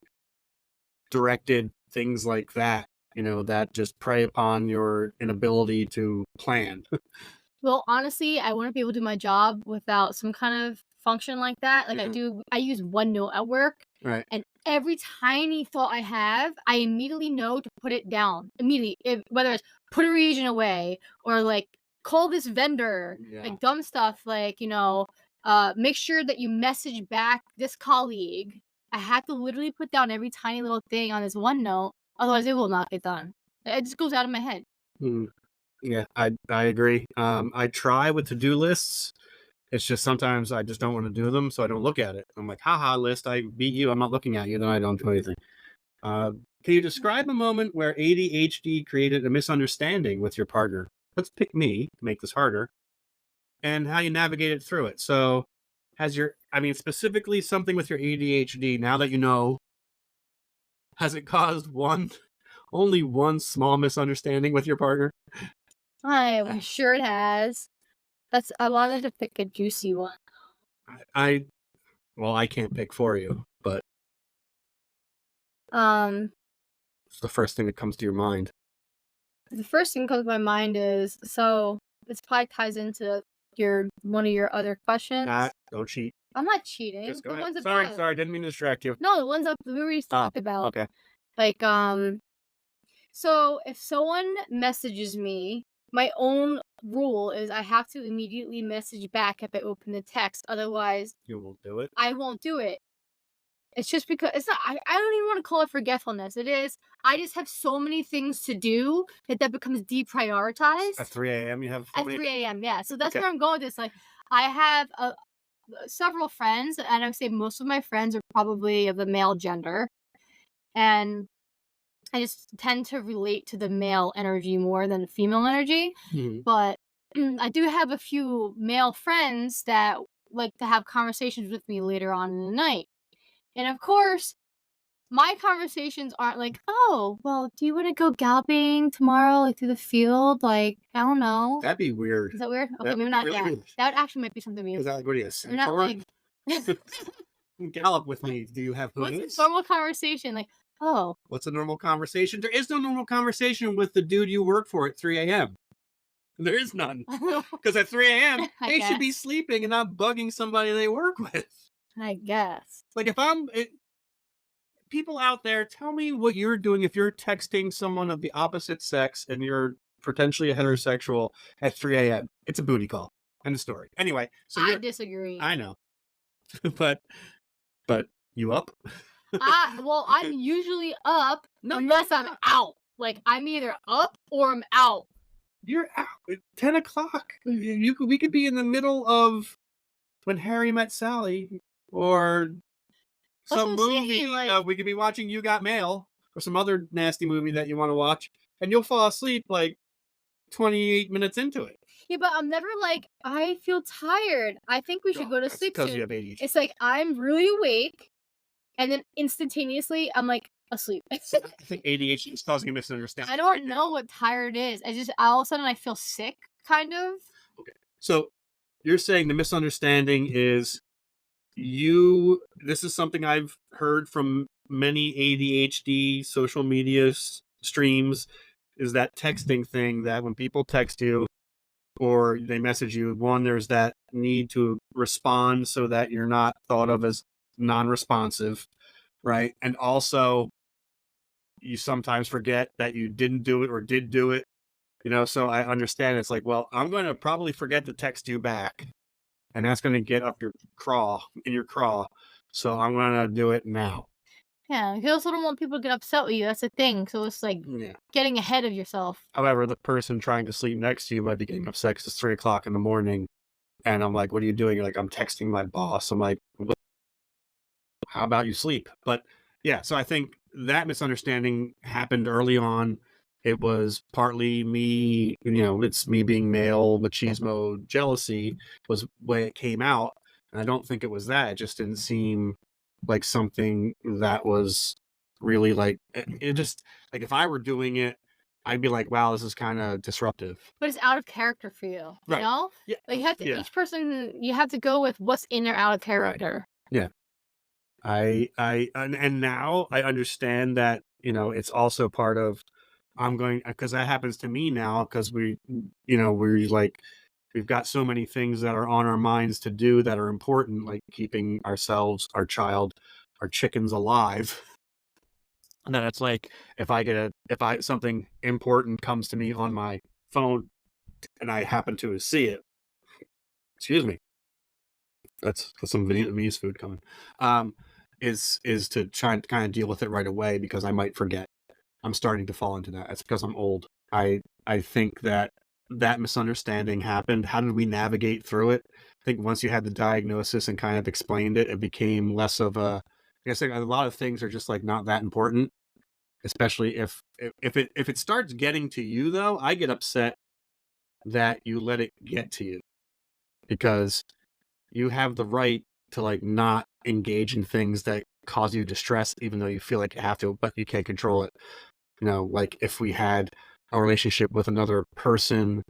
directed things like that, that just prey upon your inability to plan. Well, honestly, I wouldn't be able to do my job without some kind of function like that. Like I use OneNote at work. Right. And every tiny thought I have, I immediately know to put it down. Immediately. Whether it's put a region away or like call this vendor, like dumb stuff like, make sure that you message back this colleague. I have to literally put down every tiny little thing on this OneNote. Otherwise, it will not get done. It just goes out of my head. Yeah, I agree. I try with to-do lists. It's just sometimes I just don't want to do them, so I don't look at it. I'm like, haha, list, I beat you. I'm not looking at you, then I don't do anything. Can you describe a moment where ADHD created a misunderstanding with your partner? Let's pick me to make this harder. And how you navigated through it. So specifically something with your ADHD, now that you know, has it caused only one small misunderstanding with your partner? I'm sure it has. I wanted to pick a juicy one. I can't pick for you, but it's the first thing that comes to your mind. The first thing that comes to my mind is, so this probably ties into one of your other questions. Don't cheat. I'm not cheating. Just go The ahead. ones Sorry, didn't mean to distract you. No, the ones that we already talked about. Okay. Like, so if someone messages me, my own rule is I have to immediately message back if I open the text. Otherwise, You won't do it? I won't do it. It's just because it's not, I don't even want to call it forgetfulness. It is, I just have so many things to do that becomes deprioritized. At 3 a.m. you have At 3 a.m. Yeah. So that's Okay. where I'm going with this. Like, I have several friends, and I would say most of my friends are probably of the male gender. And I just tend to relate to the male energy more than the female energy. Mhm. But I do have a few male friends that like to have conversations with me later on in the night. And of course, my conversations aren't like, oh, well, do you want to go galloping tomorrow, like through the field? Like, I don't know. That'd be weird. Is that weird? Okay, That'd maybe be not really that. weird. That actually might be something weird. Is that like, what are you, a We're not centaur? like, Gallop with me. Do you have what's hooves? a normal conversation? Like, oh, What's a normal conversation? There is no normal conversation with the dude you work for at 3 a.m. There is none. Because at 3 a.m., I they should be guess. sleeping and not bugging somebody they work with. I guess. Like, if people out there, tell me what you're doing if you're texting someone of the opposite sex and you're potentially a heterosexual at 3 a.m. It's a booty call. End of story. Anyway, so I disagree. I know. but you up? Well, I'm usually up No, unless I'm out. Like, I'm either up or I'm out. You're out at 10 o'clock. We could be in the middle of When Harry Met Sally or That's some what I'm movie. saying, like- We could be watching You Got Mail or some other nasty movie that you want to watch, and you'll fall asleep like 28 minutes into it. Yeah, but I'm never like, I feel tired. I think we should go to That's sleep because soon. you have ADHD. It's like, I'm really awake, and then instantaneously, I'm like, asleep. I think ADHD is causing a misunderstanding. I don't know what tired is. All of a sudden, I feel sick, kind of. So you're saying the misunderstanding is this is something I've heard from many ADHD social media streams, is that texting thing that when people text you or they message you, one, there's that need to respond so that you're not thought of as non-responsive, right? And also you sometimes forget that you didn't do it or did do it, so I understand. It's like, well, I'm going to probably forget to text you back, and that's going to get up your craw, so I'm going to do it now. Yeah, you also don't want people to get upset with you. That's the thing. So it's like getting ahead of yourself. However, the person trying to sleep next to you might be getting upset because it's 3 o'clock in the morning, and I'm like, what are you doing? You're like, I'm texting my boss. I'm like, how about you sleep? But yeah, so I think that misunderstanding happened early on. It was partly me, it's me being male, machismo, jealousy was the way it came out. And I don't think it was that. It just didn't seem like something that was really like, it just, like, if I were doing it, I'd be like, wow, this is kind of disruptive. But it's out of character for you, Right. you know? Yeah. Like, you have to, each person, you have to go with what's in or out of character. Yeah. And now I understand that, it's also part of, because that happens to me now, because we're like, we've got so many things that are on our minds to do that are important, like keeping ourselves, our child, our chickens alive. And then it's like, if something important comes to me on my phone and I happen to see it, excuse me, that's some Vietnamese food coming, is to try and kind of deal with it right away, because I might forget. I'm starting to fall into that. It's because I'm old. I think that misunderstanding happened. How did we navigate through it? I think once you had the diagnosis and kind of explained it, it became less of a, I guess, like, a lot of things are just like not that important, especially if it starts getting to you, though. I get upset that you let it get to you, because you have the right to, like, not engage in things that cause you distress, even though you feel like you have to, but you can't control it. Like, if we had a relationship with another person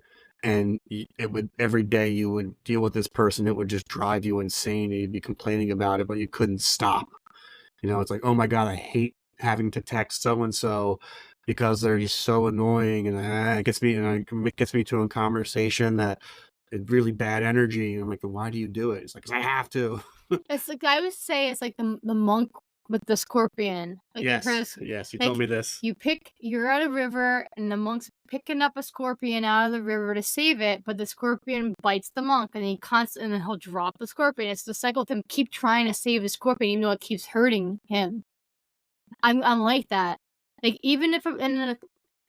and it would, every day you would deal with this person, it would just drive you insane, and you'd be complaining about it, but you couldn't stop. It's like, oh my God, I hate having to text so-and-so because they're just so annoying, and it gets me to a conversation that it's really bad energy. And I'm like, why do you do it? It's like, 'cause I have to. It's like, I would say it's like the monk with the scorpion. Like, Yes, you told me this. You're at a river, and the monk's picking up a scorpion out of the river to save it, but the scorpion bites the monk, and and then he'll drop the scorpion. It's the cycle of him keep trying to save the scorpion, even though it keeps hurting him. I'm like that. Like, even if, and then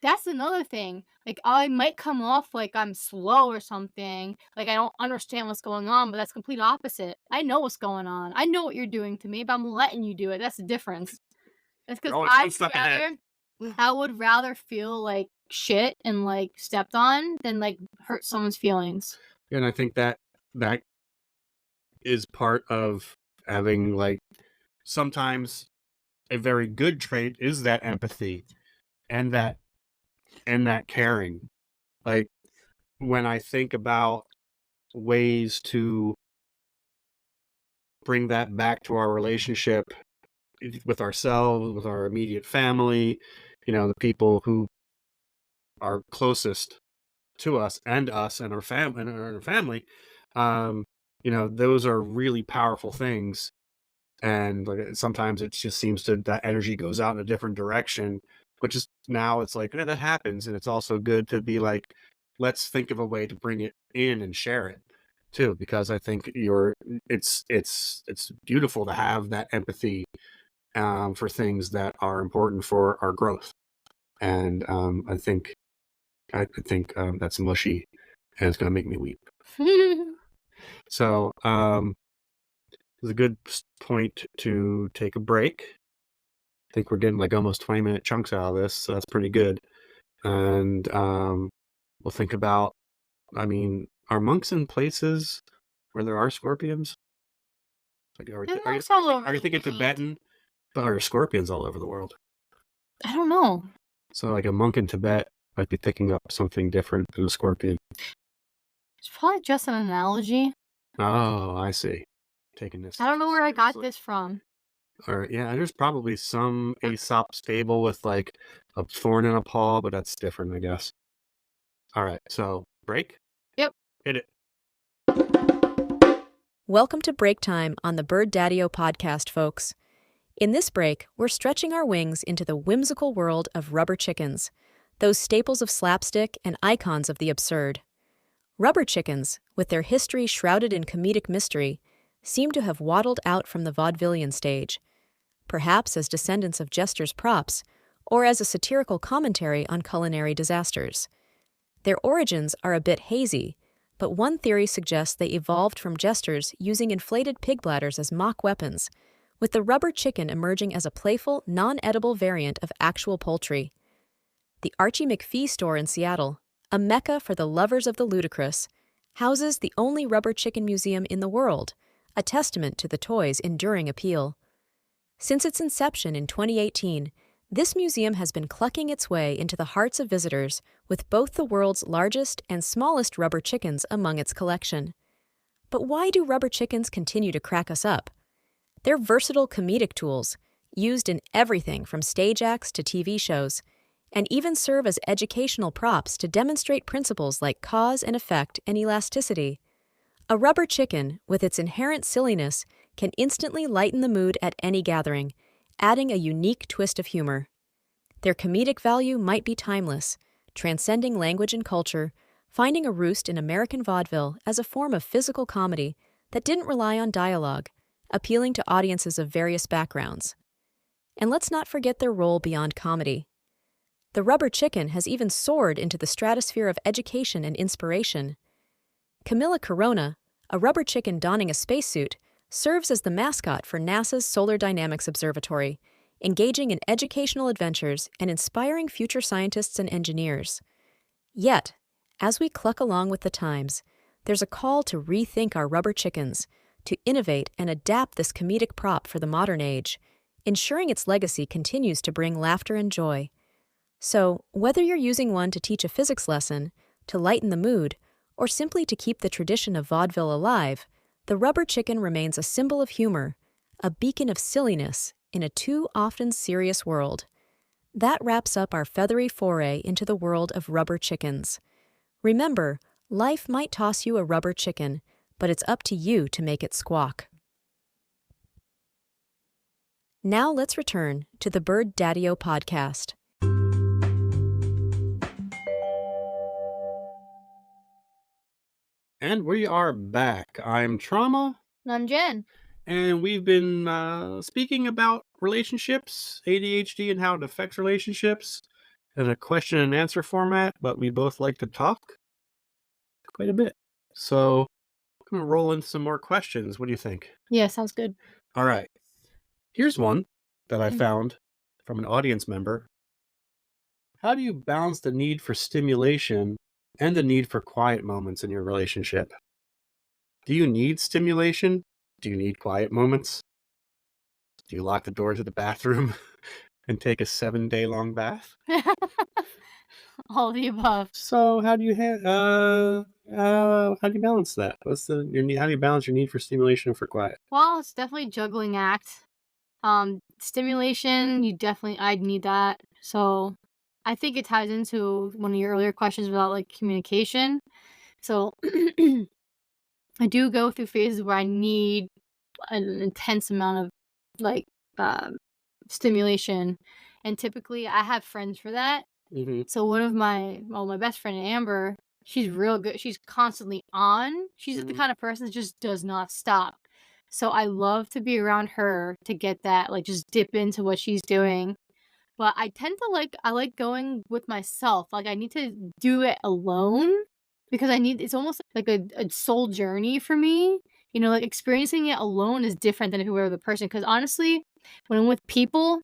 that's another thing. Like, I might come off like I'm slow or something. Like, I don't understand what's going on, but that's complete opposite. I know what's going on. I know what you're doing to me, but I'm letting you do it. That's the difference. It's because I would rather feel like shit and, like, stepped on than, like, hurt someone's feelings. And I think that is part of having, like, sometimes a very good trait is that empathy and that caring. Like, when I think about ways to bring that back to our relationship with ourselves, with our immediate family, the people who are closest to us and our family, those are really powerful things. And like, sometimes it just seems that energy goes out in a different direction, which is now it's like, that happens. And it's also good to be like, let's think of a way to bring it in and share it too, because I think it's beautiful to have that empathy for things that are important for our growth. And I think that's mushy, and it's going to make me weep. So it's a good point to take a break. I think we're getting like almost 20-minute chunks out of this, so that's pretty good. And we'll think about, are monks in places where there are scorpions? Like, are you thinking Tibetan? But are scorpions all over the world? I don't know. So like a monk in Tibet might be picking up something different than a scorpion. It's probably just an analogy. Oh, I see. Taking this. I don't know where I got this from. Or yeah, there's probably some Aesop fable with like a thorn in a paw, but that's different, I guess. All right, so break? Yep. Hit it. Welcome to Break Time on the Birdadio Podcast, folks. In this break, we're stretching our wings into the whimsical world of rubber chickens, those staples of slapstick and icons of the absurd. Rubber chickens, with their history shrouded in comedic mystery, seem to have waddled out from the vaudevillian stage, perhaps as descendants of jesters' props, or as a satirical commentary on culinary disasters. Their origins are a bit hazy, but one theory suggests they evolved from jesters using inflated pig bladders as mock weapons, with the rubber chicken emerging as a playful, non-edible variant of actual poultry. The Archie McPhee store in Seattle, a mecca for the lovers of the ludicrous, houses the only rubber chicken museum in the world, a testament to the toy's enduring appeal. Since its inception in 2018, this museum has been clucking its way into the hearts of visitors with both the world's largest and smallest rubber chickens among its collection. But why do rubber chickens continue to crack us up? They're versatile comedic tools, used in everything from stage acts to TV shows, and even serve as educational props to demonstrate principles like cause and effect and elasticity. A rubber chicken, with its inherent silliness, can instantly lighten the mood at any gathering, adding a unique twist of humor. Their comedic value might be timeless, transcending language and culture, finding a roost in American vaudeville as a form of physical comedy that didn't rely on dialogue, appealing to audiences of various backgrounds. And let's not forget their role beyond comedy. The rubber chicken has even soared into the stratosphere of education and inspiration. Camilla Corona, a rubber chicken donning a spacesuit, serves as the mascot for NASA's Solar Dynamics Observatory, engaging in educational adventures and inspiring future scientists and engineers. Yet, as we cluck along with the times, there's a call to rethink our rubber chickens, to innovate and adapt this comedic prop for the modern age, ensuring its legacy continues to bring laughter and joy. So, whether you're using one to teach a physics lesson, to lighten the mood, or simply to keep the tradition of vaudeville alive, the rubber chicken remains a symbol of humor, a beacon of silliness in a too often serious world. That wraps up our feathery foray into the world of rubber chickens. Remember, life might toss you a rubber chicken, but it's up to you to make it squawk. Now let's return to the Birdadio Podcast. And we are back. I'm Trama. I'm Jen. And we've been speaking about relationships, ADHD, and how it affects relationships in a question and answer format, but we both like to talk quite a bit. So I'm going to roll in some more questions. What do you think? Yeah, sounds good. All right. Here's one that I found from an audience member. How do you balance the need for stimulation and the need for quiet moments in your relationship? Do you need stimulation? Do you need quiet moments? Do you lock the door to the bathroom and take a 7-day long bath? All of the above. So how do you balance that? What's your need? How do you balance your need for stimulation and for quiet? Well, it's definitely a juggling act. Stimulation, I'd need that. So I think it ties into one of your earlier questions about like communication. So I do go through phases where I need an intense amount of like stimulation, and typically I have friends for that. Mm-hmm. So my best friend Amber, she's real good. She's constantly on. She's the kind of person that just does not stop. So I love to be around her to get that, like just dip into what she's doing. But I tend to I like going with myself. Like I need to do it alone because it's almost like a soul journey for me. You know, like experiencing it alone is different than if you were with a person. Because honestly, when I'm with people,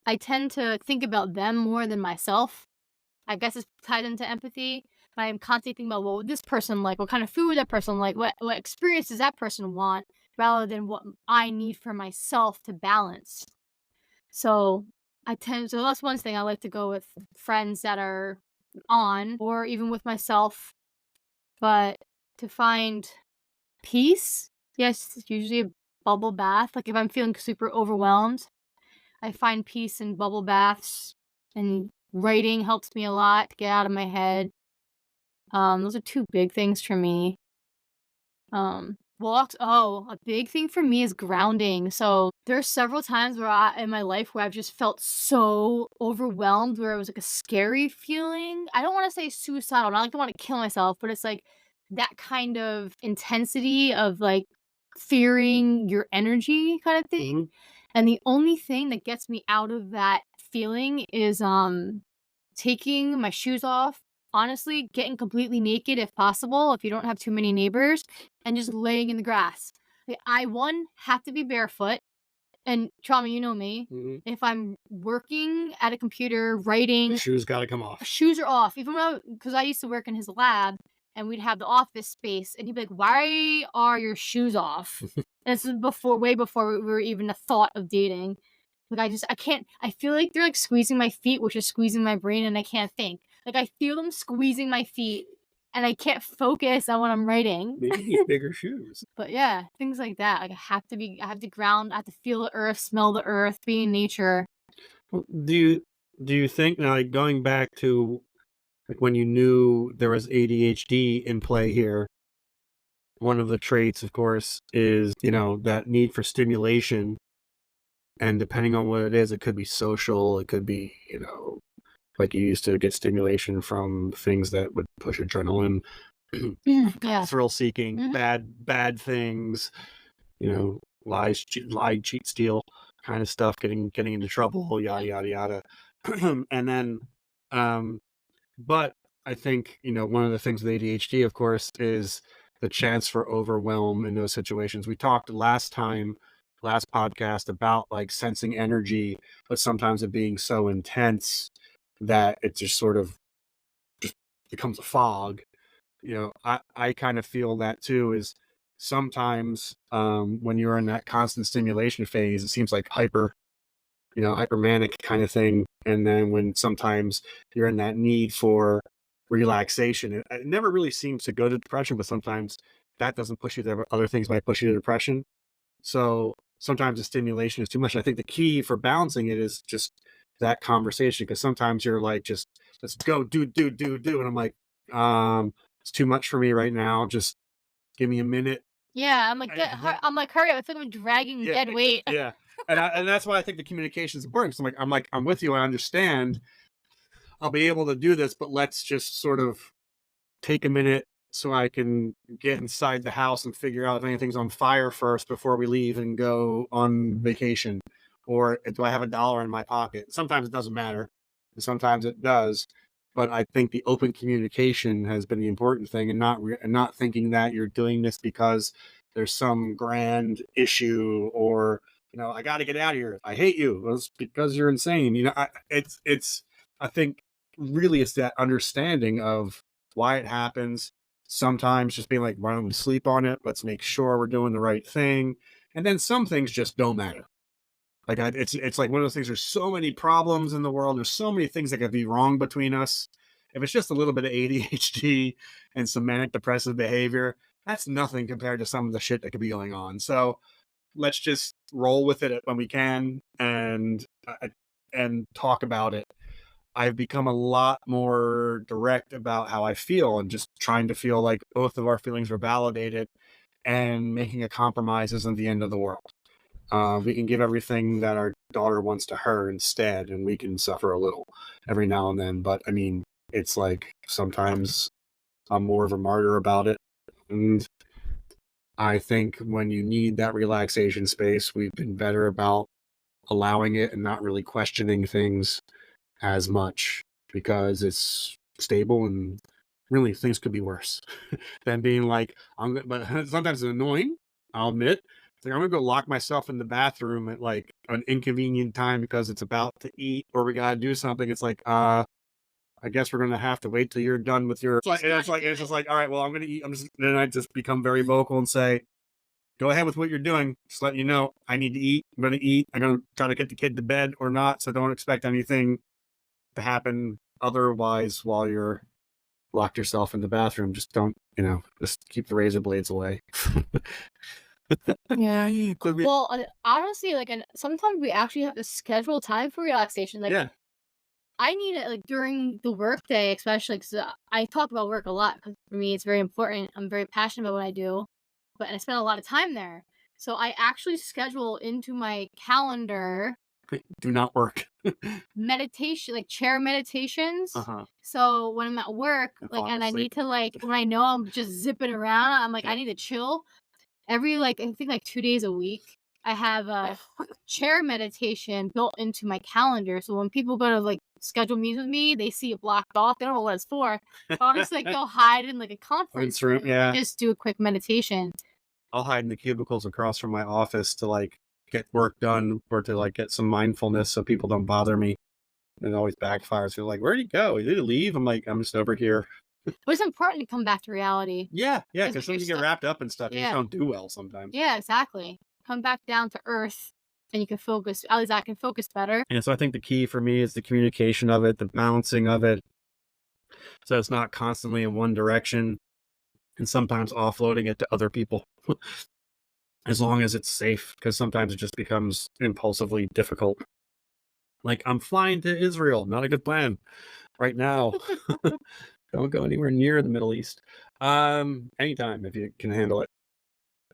I tend to think about them more than myself. I guess it's tied into empathy. But I'm constantly thinking about, what would this person like? What kind of food would that person like? What experience does that person want? Rather than what I need for myself to balance. So so that's one thing. I like to go with friends that are on, or even with myself. But to find peace, yes, it's usually a bubble bath. Like if I'm feeling super overwhelmed, I find peace in bubble baths, and writing helps me a lot to get out of my head. Those are two big things for me. Walks. Oh, a big thing for me is grounding. So there's several times in my life where I've just felt so overwhelmed, where it was like a scary feeling. I don't want to say suicidal. Not like I want to kill myself, but it's like that kind of intensity of like fearing your energy kind of thing. Mm-hmm. And the only thing that gets me out of that feeling is taking my shoes off, honestly, getting completely naked if possible, if you don't have too many neighbors, and just laying in the grass. Like, I have to be barefoot, and Trauma, you know me. Mm-hmm. If I'm working at a computer, writing, The shoes got to come off. Shoes are off. Even because I used to work in his lab, and we'd have the office space, and he'd be like, "Why are your shoes off?" And this is way before we were even a thought of dating. Like I can't. I feel like they're like squeezing my feet, which is squeezing my brain, and I can't think. Like I feel them squeezing my feet, and I can't focus on what I'm writing. Maybe need bigger shoes. But yeah, things like that. Like I have to ground. I have to feel the earth, smell the earth, be in nature. Well, do you think now, like going back to like when you knew there was ADHD in play here? One of the traits, of course, is that need for stimulation. And depending on what it is, it could be social, it could be, like you used to get stimulation from things that would push adrenaline, Yeah. thrill seeking, bad things, lie, cheat, steal kind of stuff, getting into trouble, yada, yada, yada. And then, but I think, one of the things with ADHD, of course, is the chance for overwhelm in those situations. We talked last podcast about like sensing energy, but sometimes it being so intense that it just sort of just becomes a fog. I kind of feel that too, is sometimes when you're in that constant stimulation phase, it seems like hypermanic kind of thing. And then when sometimes you're in that need for relaxation, it never really seems to go to depression, but sometimes that doesn't push you there. Other things might push you to depression. So sometimes the stimulation is too much. I think the key for balancing it is just that conversation, because sometimes you're like, just let's go, do. And I'm like, it's too much for me right now. Just give me a minute. Yeah, I'm like, hurry up. I feel like I'm dragging dead weight. Yeah. And that's why I think the communication is important. So I'm with you. I understand. I'll be able to do this, but let's just sort of take a minute so I can get inside the house and figure out if anything's on fire first before we leave and go on vacation. Or do I have $1 in my pocket? Sometimes it doesn't matter, and sometimes it does. But I think the open communication has been the important thing, and not thinking that you're doing this because there's some grand issue, or I got to get out of here. I hate you. Well, it's because you're insane. I think really it's that understanding of why it happens. Sometimes just being like, why don't we sleep on it? Let's make sure we're doing the right thing. And then some things just don't matter. Like it's like one of those things. There's so many problems in the world. There's so many things that could be wrong between us. If it's just a little bit of ADHD and some manic depressive behavior, that's nothing compared to some of the shit that could be going on. So let's just roll with it when we can and talk about it. I've become a lot more direct about how I feel and just trying to feel like both of our feelings are validated, and making a compromise isn't the end of the world. We can give everything that our daughter wants to her instead, and we can suffer a little every now and then. But I mean, it's like sometimes I'm more of a martyr about it. And I think when you need that relaxation space, we've been better about allowing it and not really questioning things as much, because it's stable and really things could be worse than being like, but sometimes it's annoying, I'll admit. It's like, I'm gonna go lock myself in the bathroom at like an inconvenient time because it's about to eat or we gotta do something. It's like, I guess we're gonna have to wait till you're done with your. It's just like, all right, well, I'm gonna eat. Then I just become very vocal and say, go ahead with what you're doing. Just letting you know, I need to eat. I'm gonna eat. I'm gonna try to get the kid to bed or not. So don't expect anything to happen otherwise while you're locked yourself in the bathroom. Just don't, just keep the razor blades away. Yeah. Well, honestly, like, and sometimes we actually have to schedule time for relaxation. Like, Yeah. I need it like during the workday, especially because I talk about work a lot. Because for me, it's very important. I'm very passionate about what I do, and I spend a lot of time there. So I actually schedule into my calendar Do not work. meditation, like chair meditations. Uh-huh. So when I'm at work, like, and I Sleep. need to, like, when I know I'm just zipping around, I'm like, I need to chill. Every, like, I think like 2 days a week, I have a chair meditation built into my calendar. So when people go to like schedule meetings with me, they see it blocked off. They don't know what it's for. I'll just like go hide in like a conference room. Yeah. And just do a quick meditation. I'll hide in the cubicles across from my office to like get work done or to like get some mindfulness so people don't bother me. And it always backfires. They're like, where'd he go? Did he leave? I'm like, I'm just over here. But it's important to come back to reality. Yeah, Because because if you're sometimes you get wrapped up in stuff. You just Yeah. don't do well sometimes. Yeah, exactly. Come back down to earth and you can focus. At least I can focus better. And so I think the key for me is the communication of it, the balancing of it. So it's not constantly in one direction and sometimes offloading it to other people. As long as it's safe, because sometimes it just becomes impulsively difficult. Like, I'm flying to Israel. Not a good plan right now. Don't go anywhere near the Middle East. Anytime if you can handle it.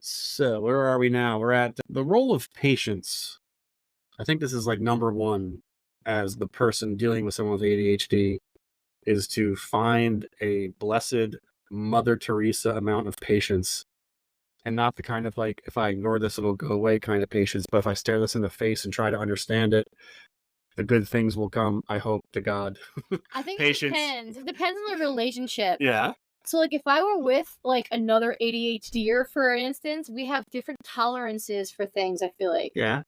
So where are we now? We're at the role of patience. I think this is like number one as the person dealing with someone with ADHD, is to find a blessed Mother Teresa amount of patience. And not the kind of like, if I ignore this, it'll go away kind of patience. But if I stare this in the face and try to understand it, the good things will come, I hope to God. I think Patience. it depends. It depends on the relationship. Yeah. So, like, if I were with, like, another ADHDer, for instance, we have different tolerances for things, I feel like. Yeah.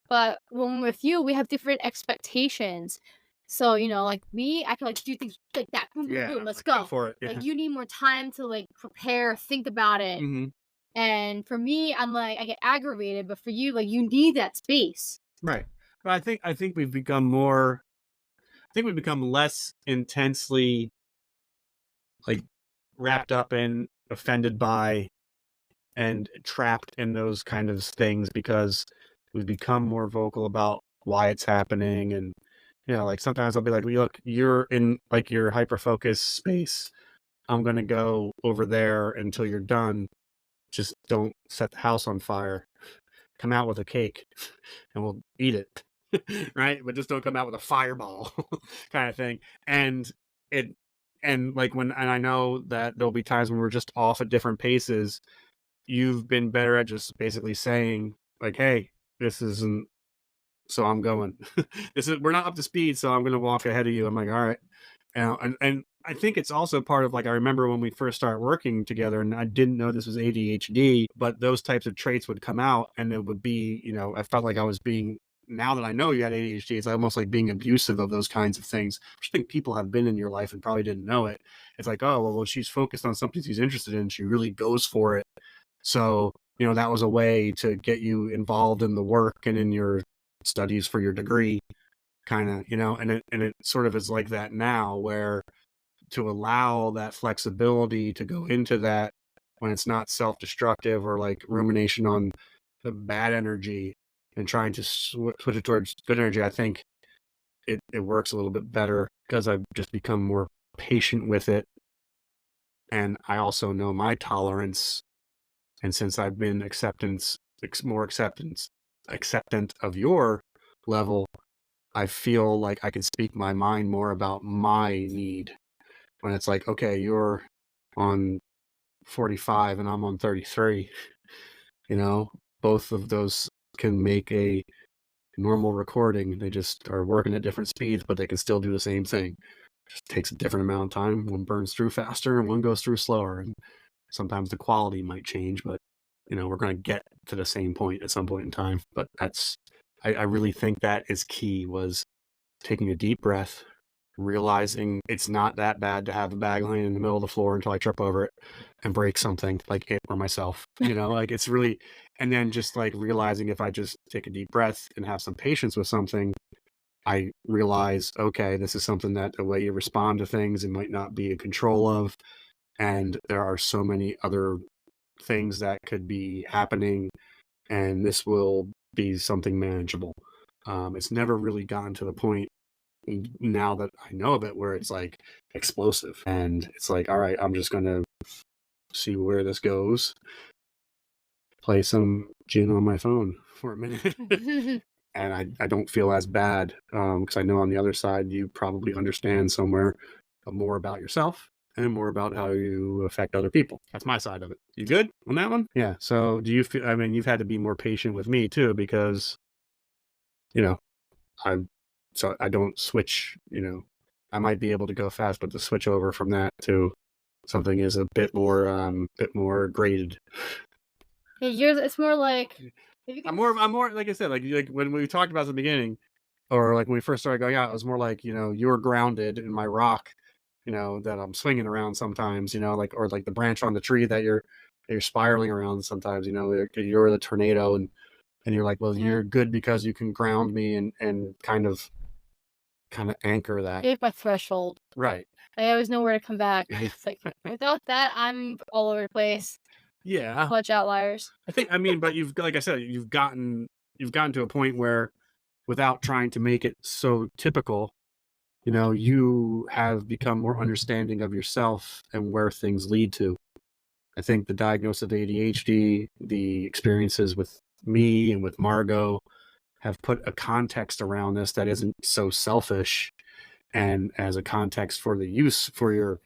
But when we're with you, we have different expectations. So, like me, I can, like, do things like that. Boom, boom, Yeah. boom, let's Like, go. for it. Yeah. Like, you need more time to, like, prepare, think about it. Mm-hmm. And for me, I'm like, I get aggravated. But for you, like, you need that space. Right. But I think we've become less intensely like wrapped up in, offended by, and trapped in those kind of things because we've become more vocal about why it's happening. And like sometimes I'll be like, look, you're in like your hyperfocus space. I'm gonna go over there until you're done. Just don't set the house on fire. Come out with a cake and we'll eat it. Right? But just don't come out with a fireball kind of thing. And like and I know that there'll be times when we're just off at different paces. You've been better at just basically saying like, hey, this isn't, so I'm going. We're not up to speed, so I'm gonna walk ahead of you. I'm like, all right. And I think it's also part of like, I remember when we first started working together and I didn't know this was ADHD, but those types of traits would come out and it would be, I felt like I was being, now that I know you had ADHD, it's almost like being abusive of those kinds of things, which I think people have been in your life and probably didn't know it. It's like, oh, well, she's focused on something she's interested in. She really goes for it. So that was a way to get you involved in the work and in your studies for your degree, kind of, and it sort of is like that now, where to allow that flexibility to go into that when it's not self-destructive or like rumination on the bad energy and trying to switch it towards good energy. I think it works a little bit better because I've just become more patient with it. And I also know my tolerance. And since I've been more acceptant of your level, I feel like I can speak my mind more about my need. When it's like, okay, you're on 45 and I'm on 33, both of those can make a normal recording. They just are working at different speeds, but they can still do the same thing. Just takes a different amount of time. One burns through faster and one goes through slower. And sometimes the quality might change, but we're going to get to the same point at some point in time. But I really think that is key, was taking a deep breath, realizing it's not that bad to have a bag laying in the middle of the floor until I trip over it and break something, like it or myself, like it's really, and then just like realizing if I just take a deep breath and have some patience with something, I realize, okay, this is something that the way you respond to things, it might not be in control of. And there are so many other things that could be happening, and this will be something manageable. It's never really gotten to the point, now that I know of it, where it's like explosive and it's like, all right, I'm just going to see where this goes. Play some gin on my phone for a minute. And I don't feel as bad, because I know on the other side, you probably understand somewhere more about yourself and more about how you affect other people. That's my side of it. You good on that one? Yeah. So do you feel, you've had to be more patient with me too, because, so I don't switch, I might be able to go fast, but to switch over from that to something is a bit more graded. Yeah, it's more like, I'm more, like I said, like when we talked about it at the beginning, or like when we first started going out, it was more like, you're grounded in my rock, that I'm swinging around sometimes, like, or like the branch on the tree that you're spiraling around sometimes, you're the tornado, and you're like, well, you're good because you can ground me and kind of anchor that. Gave my threshold. Right. I always know where to come back. It's like, without that, I'm all over the place. Yeah. Clutch outliers. I think, but you've, like I said, you've gotten to a point where, without trying to make it so typical, you have become more understanding of yourself and where things lead to. I think the diagnosis of ADHD, the experiences with me and with Margot, have put a context around this that isn't so selfish, and as a context for the use for your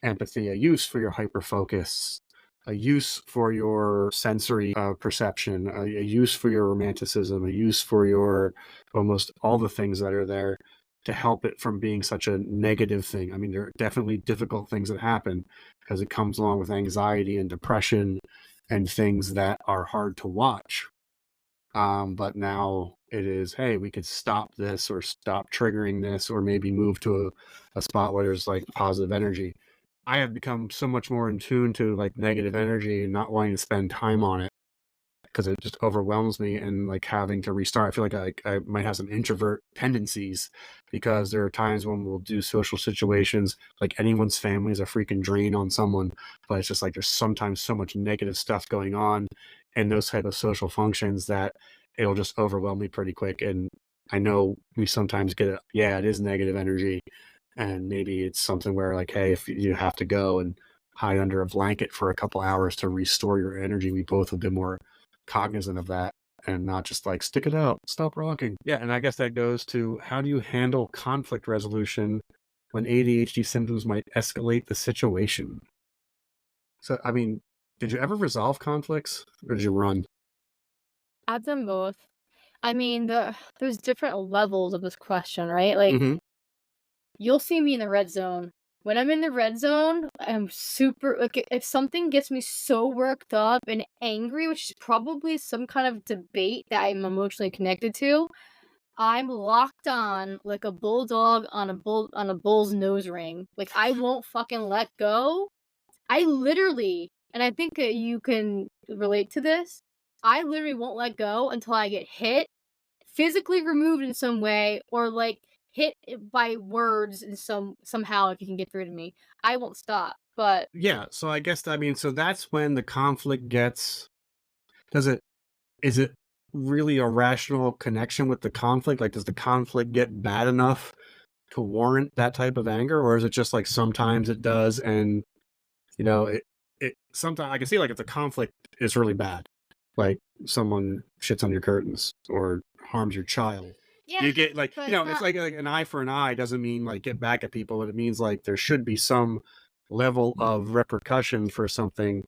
empathy, a use for your hyperfocus, a use for your sensory perception, a use for your romanticism, a use for your almost all the things that are there to help it from being such a negative thing. There are definitely difficult things that happen because it comes along with anxiety and depression and things that are hard to watch. But now it is, hey, we could stop this or stop triggering this, or maybe move to a spot where there's like positive energy. I have become so much more in tune to like negative energy and not wanting to spend time on it because it just overwhelms me, and like having to restart. I feel like I might have some introvert tendencies, because there are times when we'll do social situations, like anyone's family is a freaking drain on someone, but it's just like there's sometimes so much negative stuff going on in those type of social functions that it'll just overwhelm me pretty quick. And I know we sometimes get it. Yeah, it is negative energy. And maybe it's something where like, hey, if you have to go and hide under a blanket for a couple hours to restore your energy, we both have been more cognizant of that and not just like, stick it out, stop rocking. Yeah. And I guess that goes to, how do you handle conflict resolution when ADHD symptoms might escalate the situation? So, did you ever resolve conflicts, or did you run? I've done both. There's different levels of this question, right? Like, you'll see me in the red zone. When I'm in the red zone, I'm super, like, if something gets me so worked up and angry, which is probably some kind of debate that I'm emotionally connected to, I'm locked on like a bulldog on a bull's nose ring. Like, I won't fucking let go. I literally, and I think that you can relate to this. I literally won't let go until I get hit, physically removed in some way, or like hit by words in somehow. If you can get through to me, I won't stop. But Yeah, so I guess, I mean, so that's when the conflict gets, is it really a rational connection with the conflict? Like, does the conflict get bad enough to warrant that type of anger? Or is it just like sometimes it does, and, it sometimes I can see, like, if the conflict is really bad, like someone shits on your curtains or harms your child. yeah, You get like, but it's like an eye for an eye doesn't mean like get back at people, but it means like there should be some level of repercussion for something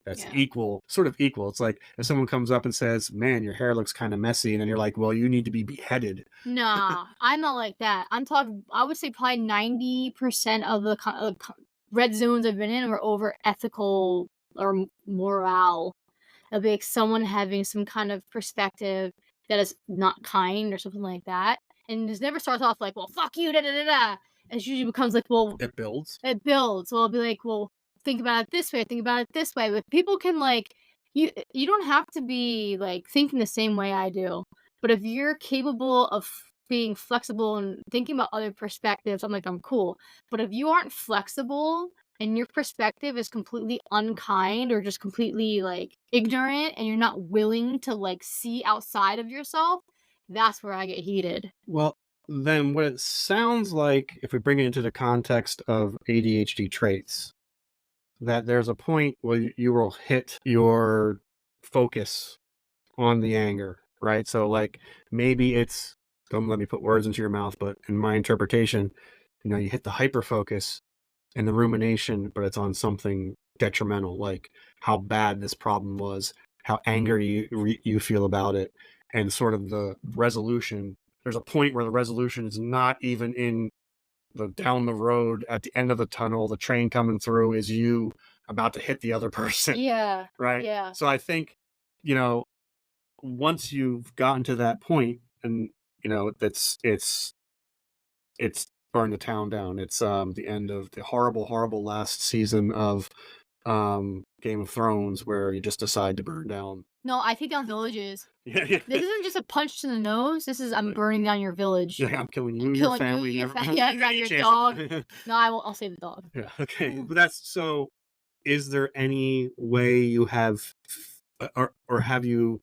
that's yeah. sort of equal. It's like if someone comes up and says, "Man, your hair looks kind of messy," and then you're like, "Well, you need to be beheaded." Nah, I'm not like that. I'm talking. I would say probably 90% of the red zones I've been in were over ethical or morale. It'll be like someone having some kind of perspective that is not kind or something like that, and this never starts off like, "Well, fuck you," da da da da. It usually becomes like, "Well, It builds. it builds." So I'll be like, "Well, think about it this way. Think about it this way." But people can like you don't have to be like thinking the same way I do. But if you're capable of being flexible and thinking about other perspectives, I'm like, I'm cool. But if you aren't flexible and your perspective is completely unkind or just completely like ignorant and you're not willing to like see outside of yourself, that's where I get heated. Well, then what it sounds like, if we bring it into the context of ADHD traits, that there's a point where you will hit your focus on the anger, right? So like maybe it's, don't let me put words into your mouth, but in my interpretation, you hit the hyperfocus and the rumination, but it's on something detrimental, like how bad this problem was, how angry you feel about it, and sort of the resolution. There's a point where the resolution is not even in the down the road at the end of the tunnel, the train coming through is you about to hit the other person. Yeah. Right. Yeah. So I think, once you've gotten to that point and, it's burned the town down. It's the end of the horrible, horrible last season of Game of Thrones where you just decide to burn down. No, I take down villages. Yeah, yeah. This isn't just a punch to the nose. This is I'm burning down your village. Yeah, I'm killing you, I'm your killing family, you, your never- yeah, exactly, your chance. dog. No, I won't. I'll save the dog. Yeah, okay. But that's so. Is there any way you have, or have you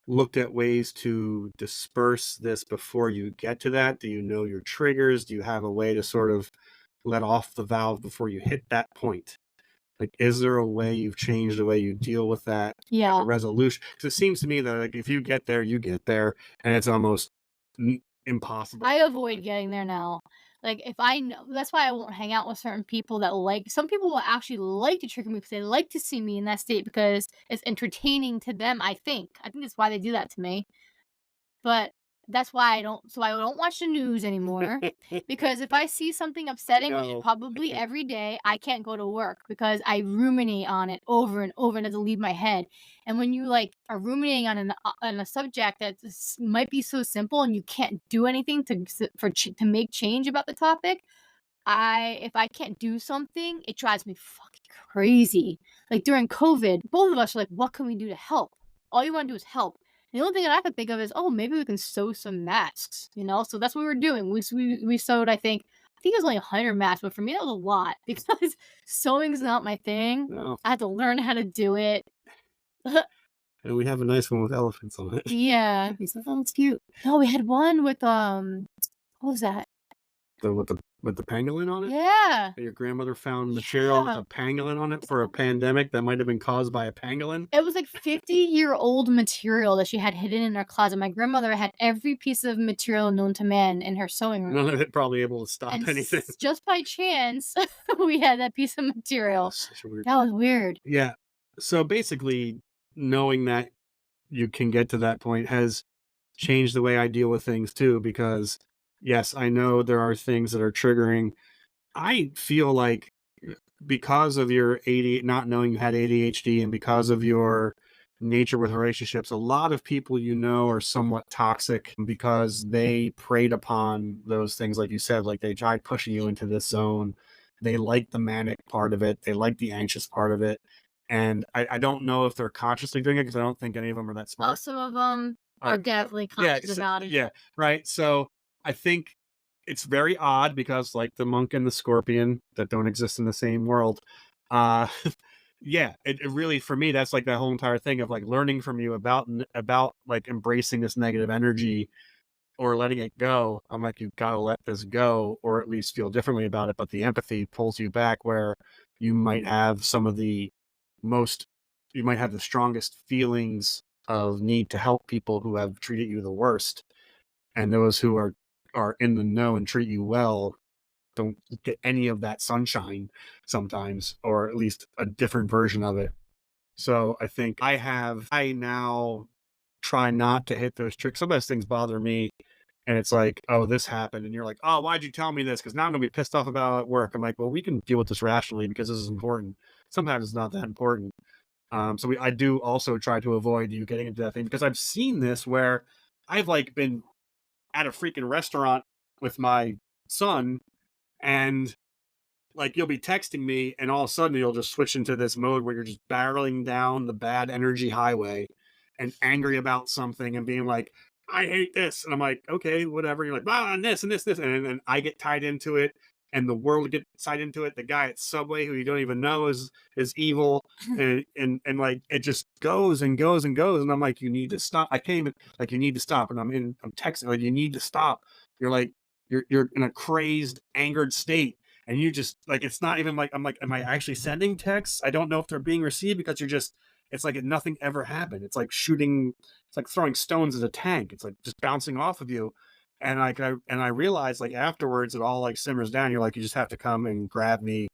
looked at ways to disperse this before you get to that? Do you know your triggers? Do you have a way to sort of let off the valve before you hit that point? Like, is there a way you've changed the way you deal with that Yeah. resolution? Because it seems to me that like if you get there, you get there, and it's almost impossible. I avoid getting there now. Like if I know, that's why I won't hang out with certain people that like. Some people will actually like to trigger me because they like to see me in that state because it's entertaining to them. I think that's why they do that to me. But that's why I don't. So I don't watch the news anymore because if I see something upsetting, which No. is probably every day, I can't go to work because I ruminate on it over and over and it doesn't leave my head. And when you like are ruminating on a subject that might be so simple and you can't do anything to make change about the topic, if I can't do something, it drives me fucking crazy. Like during COVID, both of us are like, what can we do to help? All you want to do is help. The only thing that I could think of is, oh, maybe we can sew some masks, So that's what we were doing. We sewed, I think it was only 100 masks, but for me that was a lot because sewing's not my thing. No. I had to learn how to do it. And we have a nice one with elephants on it. Yeah, that's cute. No, we had one with what was that? With the pangolin on it? Yeah. Your grandmother found material with a pangolin on it for a pandemic that might have been caused by a pangolin? It was like 50-year-old material that she had hidden in her closet. My grandmother had every piece of material known to man in her sewing room. None of it probably able to stop And anything. just by chance, we had that piece of material. Such a weird. That was weird. Yeah. So basically, knowing that you can get to that point has changed the way I deal with things too, because yes, I know there are things that are triggering. I feel like because of your not knowing you had ADHD and because of your nature with relationships, a lot of people are somewhat toxic because they preyed upon those things, like you said, like they tried pushing you into this zone. They like the manic part of it. They like the anxious part of it. And I don't know if they're consciously doing it because I don't think any of them are that smart. Some of them are definitely conscious about it. Yeah, right. So I think it's very odd because like the monk and the scorpion that don't exist in the same world. Uh yeah, it really, for me, that's like that whole entire thing of like learning from you about like embracing this negative energy or letting it go. I'm like, you've got to let this go or at least feel differently about it. But the empathy pulls you back where you might have some of the most, you might have the strongest feelings of need to help people who have treated you the worst. And those who are in the know and treat you well don't get any of that sunshine sometimes, or at least a different version of it. So I think I now try not to hit those tricks. Some of those things bother me. And it's like, oh, this happened. And you're like, oh, why'd you tell me this? Because now I'm going to be pissed off about it at work. I'm like, well, we can deal with this rationally because this is important. Sometimes it's not that important. I do also try to avoid you getting into that thing because I've seen this where I've like been at a freaking restaurant with my son and like you'll be texting me and all of a sudden you'll just switch into this mode where you're just barreling down the bad energy highway and angry about something and being like, I hate this. And I'm like, okay, whatever. You're like, ah, and this and this, this. And then I get tied into it and the world gets tied into it. The guy at Subway who you don't even know is evil. and like, it just goes and goes and goes. And I'm like, you need to stop. I can't even, like, you need to stop. And I'm texting, like, you need to stop. You're like, you're in a crazed, angered state. And you just like, it's not even like, I'm like, am I actually sending texts? I don't know if they're being received because you're just, it's like nothing ever happened. It's like shooting, it's like throwing stones at a tank. It's like just bouncing off of you. And like, I realized like afterwards it all like simmers down. You're like, you just have to come and grab me.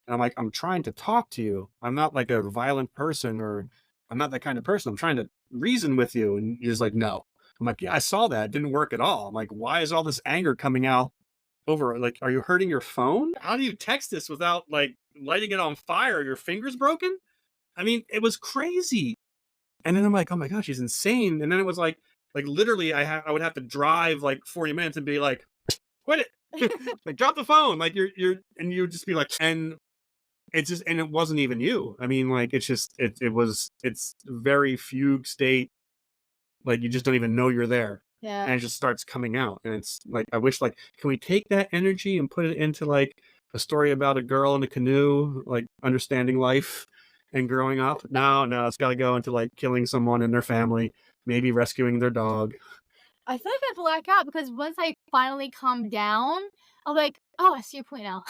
And I'm like, I'm trying to talk to you. I'm not like a violent person or I'm not that kind of person. I'm trying to reason with you. And you're just like, no. I'm like, yeah, I saw that. It didn't work at all. I'm like, why is all this anger coming out over? Like, are you hurting your phone? How do you text this without like lighting it on fire? Are your fingers broken? I mean, it was crazy. And then I'm like, oh my gosh, he's insane. And then it was like literally I would have to drive like 40 minutes and be like, quit it. Like drop the phone. Like and you would just be like, and it's just, and it wasn't even you. I mean, like, it's just, it's very fugue state. Like you just don't even know you're there. Yeah. And it just starts coming out. And it's like, I wish like, can we take that energy and put it into like a story about a girl in a canoe, like understanding life and growing up? No, it's got to go into like killing someone in their family, maybe rescuing their dog. I feel like I black out because once I finally calm down, I'm like, oh, I see your point now.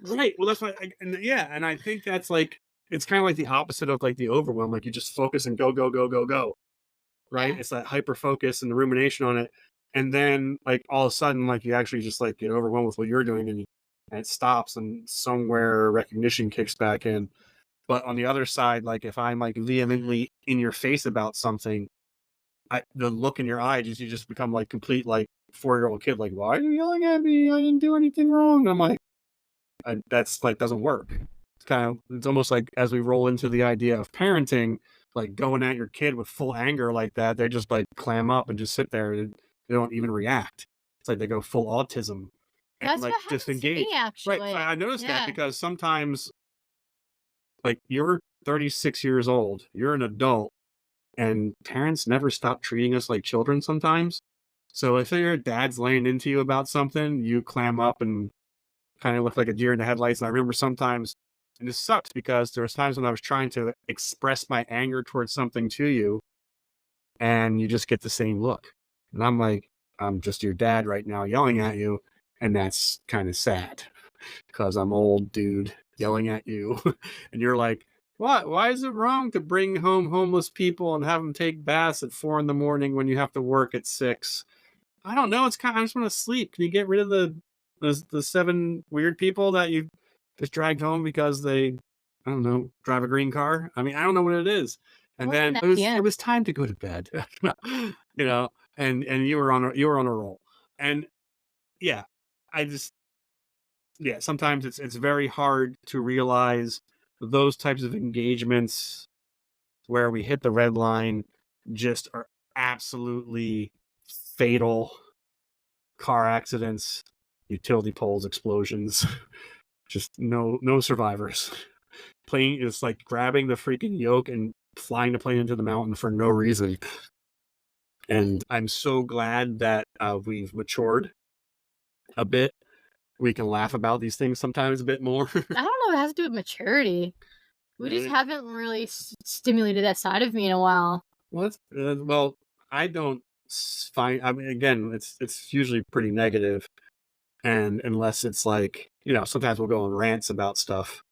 Right. Well, that's why, and I think that's like, it's kind of like the opposite of like the overwhelm. Like you just focus and go, go, go, go, go. Right. Yeah. It's that hyper focus and the rumination on it. And then like all of a sudden, like you actually just like get overwhelmed with what you're doing and it stops and somewhere recognition kicks back in. But on the other side, like if I'm like vehemently in your face about something, the look in your eye, you just become like complete like 4-year-old kid. Like, why are you yelling at me? I didn't do anything wrong. And I'm like, that's like doesn't work. It's almost like as we roll into the idea of parenting, like going at your kid with full anger like that, they just like clam up and just sit there and they don't even react. It's like they go full autism and That's like what happens to disengage. me, actually. Right. I noticed that Yeah. because sometimes like you're 36 years old, you're an adult, and parents never stop treating us like children sometimes. So if your dad's laying into you about something, you clam up and kind of look like a deer in the headlights. And I remember sometimes, and this sucks because there was times when I was trying to express my anger towards something to you, and you just get the same look. And I'm like, I'm just your dad right now yelling at you, and that's kind of sad because I'm old dude yelling at you. And you're like, what? Why is it wrong to bring home homeless people and have them take baths at 4 a.m. when you have to work at 6? I don't know. It's kind of, I just want to sleep. Can you get rid of the 7 weird people that you just dragged home because they, I don't know, drive a green car? I mean, I don't know what it is. And then it was time to go to bed, you know, and you were on a roll. And yeah, sometimes it's very hard to realize those types of engagements where we hit the red line just are absolutely fatal. Car accidents, utility poles, explosions, just no survivors. plane is like grabbing the freaking yoke and flying the plane into the mountain for no reason. And I'm so glad that we've matured a bit. We can laugh about these things sometimes a bit more. I don't know. It has to do with maturity. We just haven't really stimulated that side of me in a while. Well, I don't find. I mean, again, it's usually pretty negative, and unless it's like, sometimes we'll go on rants about stuff,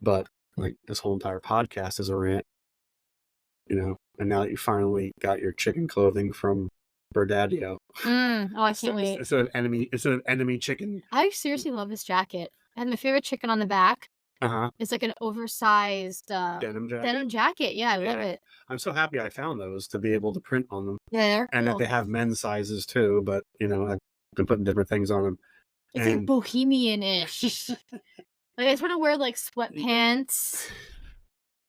but like this whole entire podcast is a rant, And now that you finally got your chicken clothing from Birdadio. Oh, I can't wait. It's an enemy chicken. I seriously love this jacket. I had my favorite chicken on the back. Uh-huh. It's like an oversized Denim jacket. Denim jacket. Yeah, I love it. I'm so happy I found those to be able to print on them. Yeah, they're and cool. that they have men's sizes too, but I've been putting different things on them. It's like bohemian-ish. Like I just want to wear like sweatpants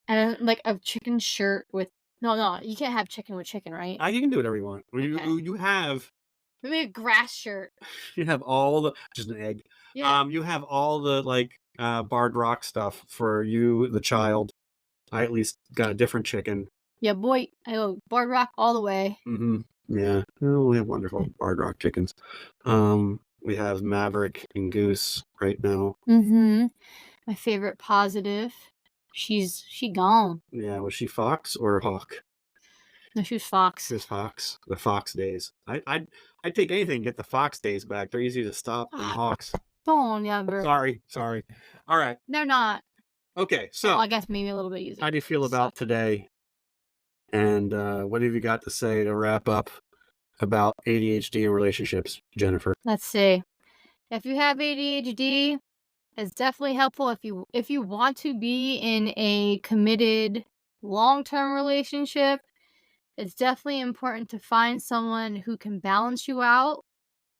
and like a chicken shirt with. No, you can't have chicken with chicken, right? You can do whatever you want. You have maybe a grass shirt. You have all the just an egg. Yeah. You have all the like Bard Rock stuff for you, the child. I at least got a different chicken. Yeah, boy. I go Bard Rock all the way. Mm-hmm. Yeah. Oh, we have wonderful Bard Rock chickens. We have Maverick and Goose right now. Mm-hmm. My favorite positive. She gone. Yeah, was she Fox or Hawk? No, she was Fox. She was Fox. The Fox days. I'd take anything to get the Fox days back. They're easy to stop than Hawks. Oh, yeah, bro. Sorry. All right. They're not. Okay, so I guess maybe a little bit easier. How do you feel about today? And what have you got to say to wrap up about ADHD and relationships, Jennifer? Let's see. If you have ADHD, it's definitely helpful if you want to be in a committed long-term relationship. It's definitely important to find someone who can balance you out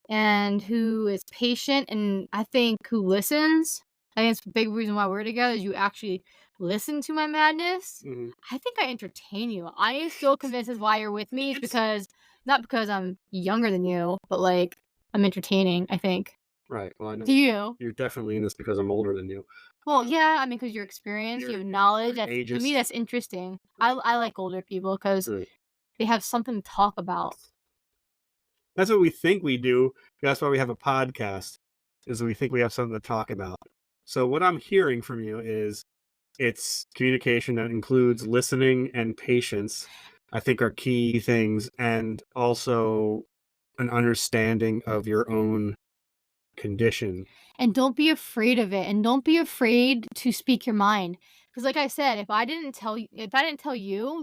and who is patient and I think who listens. I think it's a big reason why we're together is you actually listen to my madness. Mm-hmm. I think I entertain you. I am still convinced that's why you're with me. It's because, not because I'm younger than you, but like I'm entertaining, I think. Right. Well, I know. To you. You're definitely in this because I'm older than you. Well, yeah, I mean, because you're experienced, you have knowledge. To me, that's interesting. I like older people because they have something to talk about. That's what we think we do. That's why we have a podcast, is we think we have something to talk about. So what I'm hearing from you is it's communication that includes listening and patience, I think are key things, and also an understanding of your own condition. And don't be afraid of it, and don't be afraid to speak your mind. Because like I said, if I didn't tell you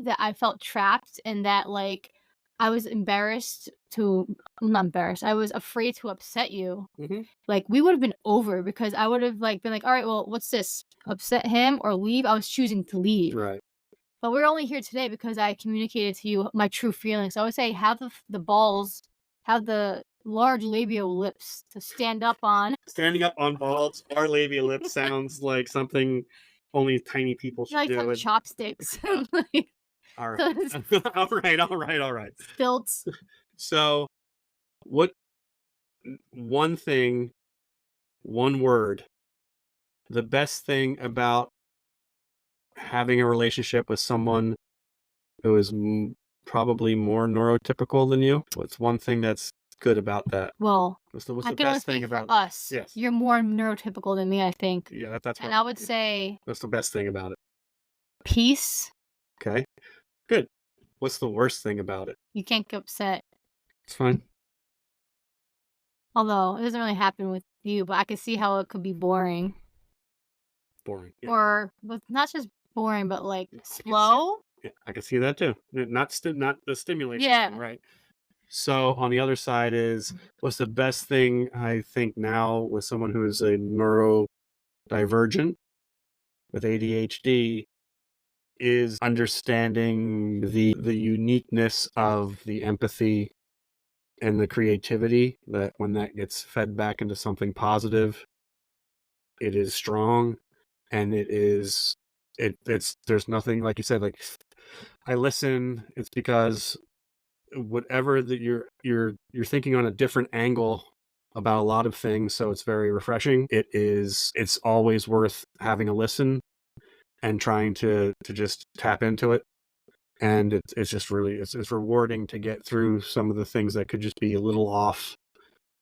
that I felt trapped and that like I was not embarrassed, I was afraid to upset you, like we would have been over because I would have like been like, all right, well, what's this? Upset him or leave? I was choosing to leave. Right. But we're only here today because I communicated to you my true feelings. So I would say have the balls, have the large labial lips to stand up on. Standing up on balls or labial lips sounds like something only tiny people should do. Like chopsticks. All right. All right. Stilts. So, what one word, the best thing about having a relationship with someone who is probably more neurotypical than you? What's one thing that's good about that? Well, what's the best thing about us? Yes. You're more neurotypical than me, I think. Yeah, that's right. And I would say that's the best thing about it. Peace. Okay. Good. What's the worst thing about it? You can't get upset. It's fine. Although it doesn't really happen with you, but I can see how it could be boring. Boring. Yeah. Or not just boring, but like slow. Yeah, I can see that too. Not the stimulation. Yeah. Right. So on the other side is what's the best thing I think now with someone who is a neurodivergent with ADHD is understanding the uniqueness of the empathy and the creativity, that when that gets fed back into something positive, it is strong, and it's there's nothing, like you said, like I listen, it's because whatever that you're thinking on a different angle about a lot of things, so it's very refreshing. It's always worth having a listen, and trying to just tap into it. And it's just really, it's rewarding to get through some of the things that could just be a little off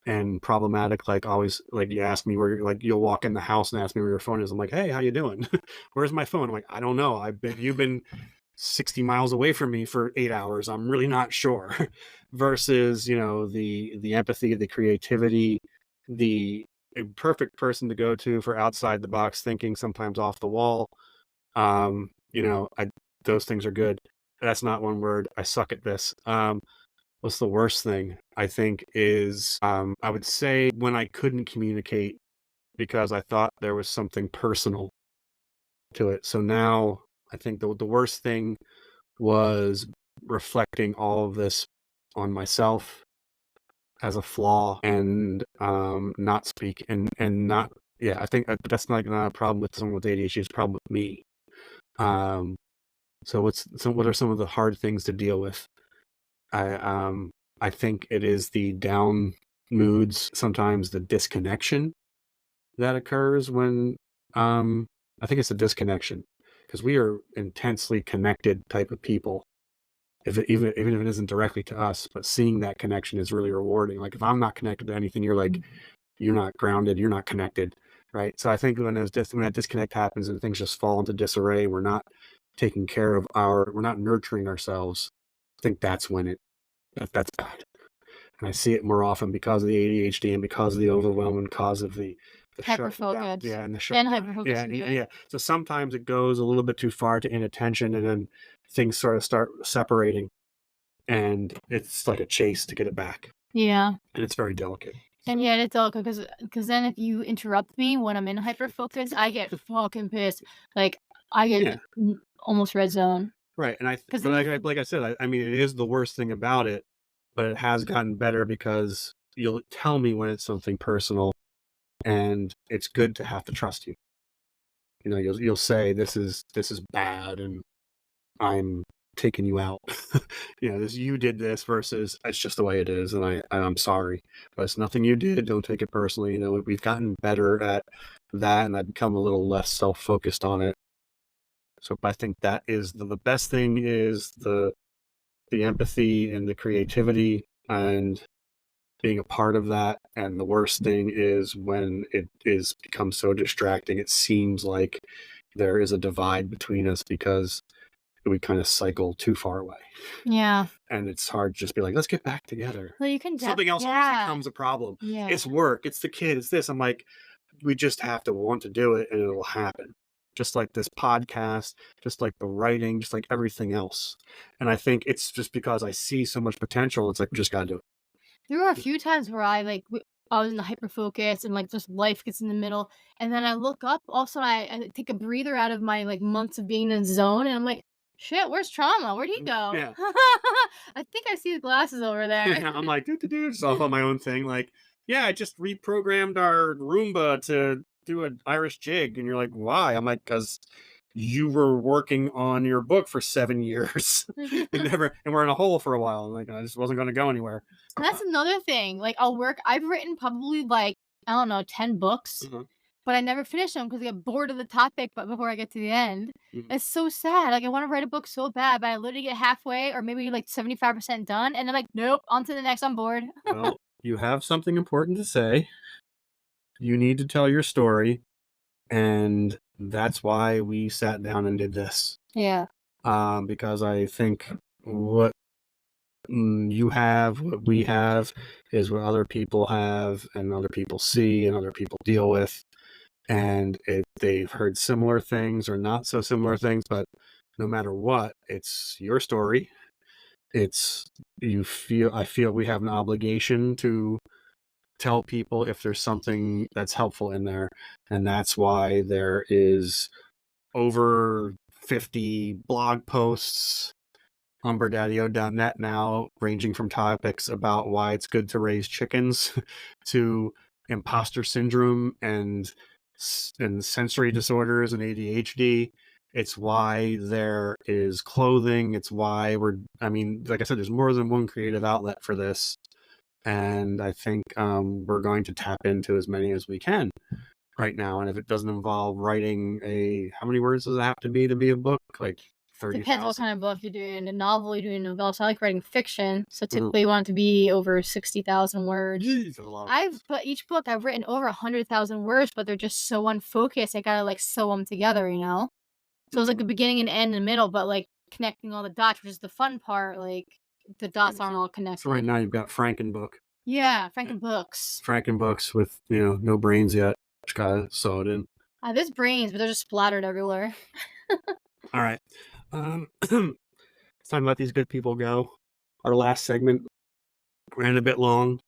and problematic. Like always, like you ask me where you're, like you'll walk in the house and ask me where your phone is. I'm like, hey, how you doing? Where's my phone? I'm like, I don't know. You've been 60 miles away from me for 8 hours. I'm really not sure. Versus, the empathy, the creativity, the perfect person to go to for outside the box thinking, sometimes off the wall. Those things are good. That's not one word. I suck at this. What's the worst thing? I think is, I would say when I couldn't communicate because I thought there was something personal to it. So now I think the worst thing was reflecting all of this on myself as a flaw and not speak and not. Yeah, I think that's not a problem with someone with ADHD. It's a problem with me. So what are some of the hard things to deal with? I think it is the down moods, sometimes the disconnection that occurs when I think it's a disconnection because we are intensely connected type of people. Even if it isn't directly to us, but seeing that connection is really rewarding. Like if I'm not connected to anything, you're like, you're not grounded, you're not connected, right? So I think when that disconnect happens and things just fall into disarray, we're not taking care of we're not nurturing ourselves. I think that's when that's bad. And I see it more often because of the ADHD and because of the overwhelm and because of the hyperfocus. Yeah, and the and hyperfocus. yeah. So sometimes it goes a little bit too far to inattention, and then things sort of start separating, and it's like a chase to get it back. Yeah. And it's very delicate. And yeah, it's all because then if you interrupt me when I'm in hyperfocus, I get fucking pissed. Like I get almost red zone. Right, and like I said, I mean, it is the worst thing about it, but it has gotten better because you'll tell me when it's something personal, and it's good to have to trust you. You'll say this is bad, and I'm taking you out. You did this versus it's just the way it is, and I'm sorry, but it's nothing you did. Don't take it personally. We've gotten better at that, and I've become a little less self-focused on it. So I think that is the best thing is the empathy and the creativity and being a part of that. And the worst thing is when it becomes so distracting, it seems like there is a divide between us because we kind of cycle too far away. Yeah. And it's hard to just be like, let's get back together. Well, you can something else becomes a problem. Yeah. It's work, it's the kid, it's this. I'm like, we just have to want to do it and it will happen. Just like this podcast, just like the writing, just like everything else. And I think it's just because I see so much potential. It's like, we just got to do it. There were a few times where I was in the hyperfocus and just life gets in the middle. And then I look up, also I take a breather out of my months of being in the zone. And I'm like, shit, where's Trauma? Where'd he go? Yeah. I think I see the glasses over there. Yeah, I'm like, just off on my own thing. Like, yeah, I just reprogrammed our Roomba to do an Irish jig. And you're like, why? I'm like, because you were working on your book for 7 years and we're in a hole for a while. And I just wasn't going to go anywhere. That's another thing. I've written probably 10 books, but I never finish them because I get bored of the topic. But before I get to the end, it's so sad. I want to write a book so bad, but I literally get halfway or maybe 75% done. And then nope, on to the next, I'm bored. Well, you have something important to say. You need to tell your story. And that's why we sat down and did this. Yeah. Because I think what you have, what we have, is what other people have and other people see and other people deal with. And they've heard similar things or not so similar things, but no matter what, it's your story. I feel we have an obligation to tell people if there's something that's helpful in there. And that's why there is over 50 blog posts on Birdadio.net now, ranging from topics about why it's good to raise chickens to imposter syndrome and sensory disorders and ADHD. It's why there is clothing. It's why like I said, there's more than one creative outlet for this. And I think we're going to tap into as many as we can. right now. And if it doesn't involve writing how many words does it have to be a book? Like 30,000? Depends what kind of book you're doing. A novel, you're doing a novella. So I like writing fiction. So typically you want it to be over 60,000 words. Jeez, that's a lot. But each book I've written over 100,000 words, but they're just so unfocused. I gotta like sew them together, you know? So it's like the beginning and end and the middle, but like connecting all the dots, which is the fun part. Like the dots aren't all connected. So right now you've got Frankenbook. Yeah, Frankenbooks. Frankenbooks with, no brains yet. Just gotta sew it in. There's brains, but they're just splattered everywhere. All right. It's time to let these good people go. Our last segment ran a bit long.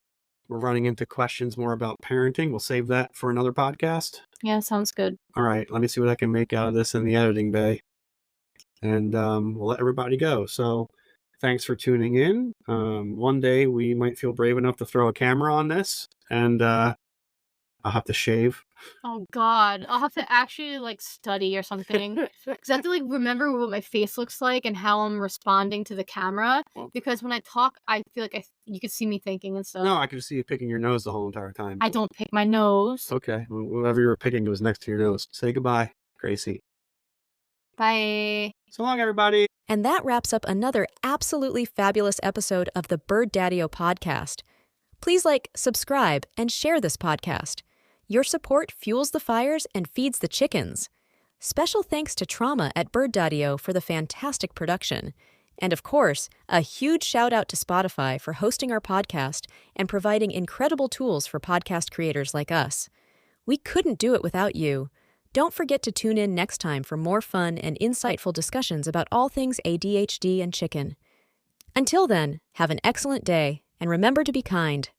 We're running into questions more about parenting. We'll save that for another podcast. Yeah, sounds good. All right. Let me see what I can make out of this in the editing bay. And we'll let everybody go. So thanks for tuning in. One day we might feel brave enough to throw a camera on this, and I'll have to shave. Oh God, I'll have to actually like study or something because I have to like remember what my face looks like and how I'm responding to the camera. Because when I talk, I feel like you can see me thinking and stuff. No, I could see you picking your nose the whole entire time. I don't pick my nose. Okay, whatever you were picking was next to your nose. Say goodbye, Gracie. Bye. So long, everybody. And that wraps up another absolutely fabulous episode of the Birdadio Podcast. Please subscribe, and share this podcast. Your support fuels the fires and feeds the chickens. Special thanks to Trama at Birdadio for the fantastic production. And of course, a huge shout out to Spotify for hosting our podcast and providing incredible tools for podcast creators like us. We couldn't do it without you. Don't forget to tune in next time for more fun and insightful discussions about all things ADHD and chicken. Until then, have an excellent day, and remember to be kind.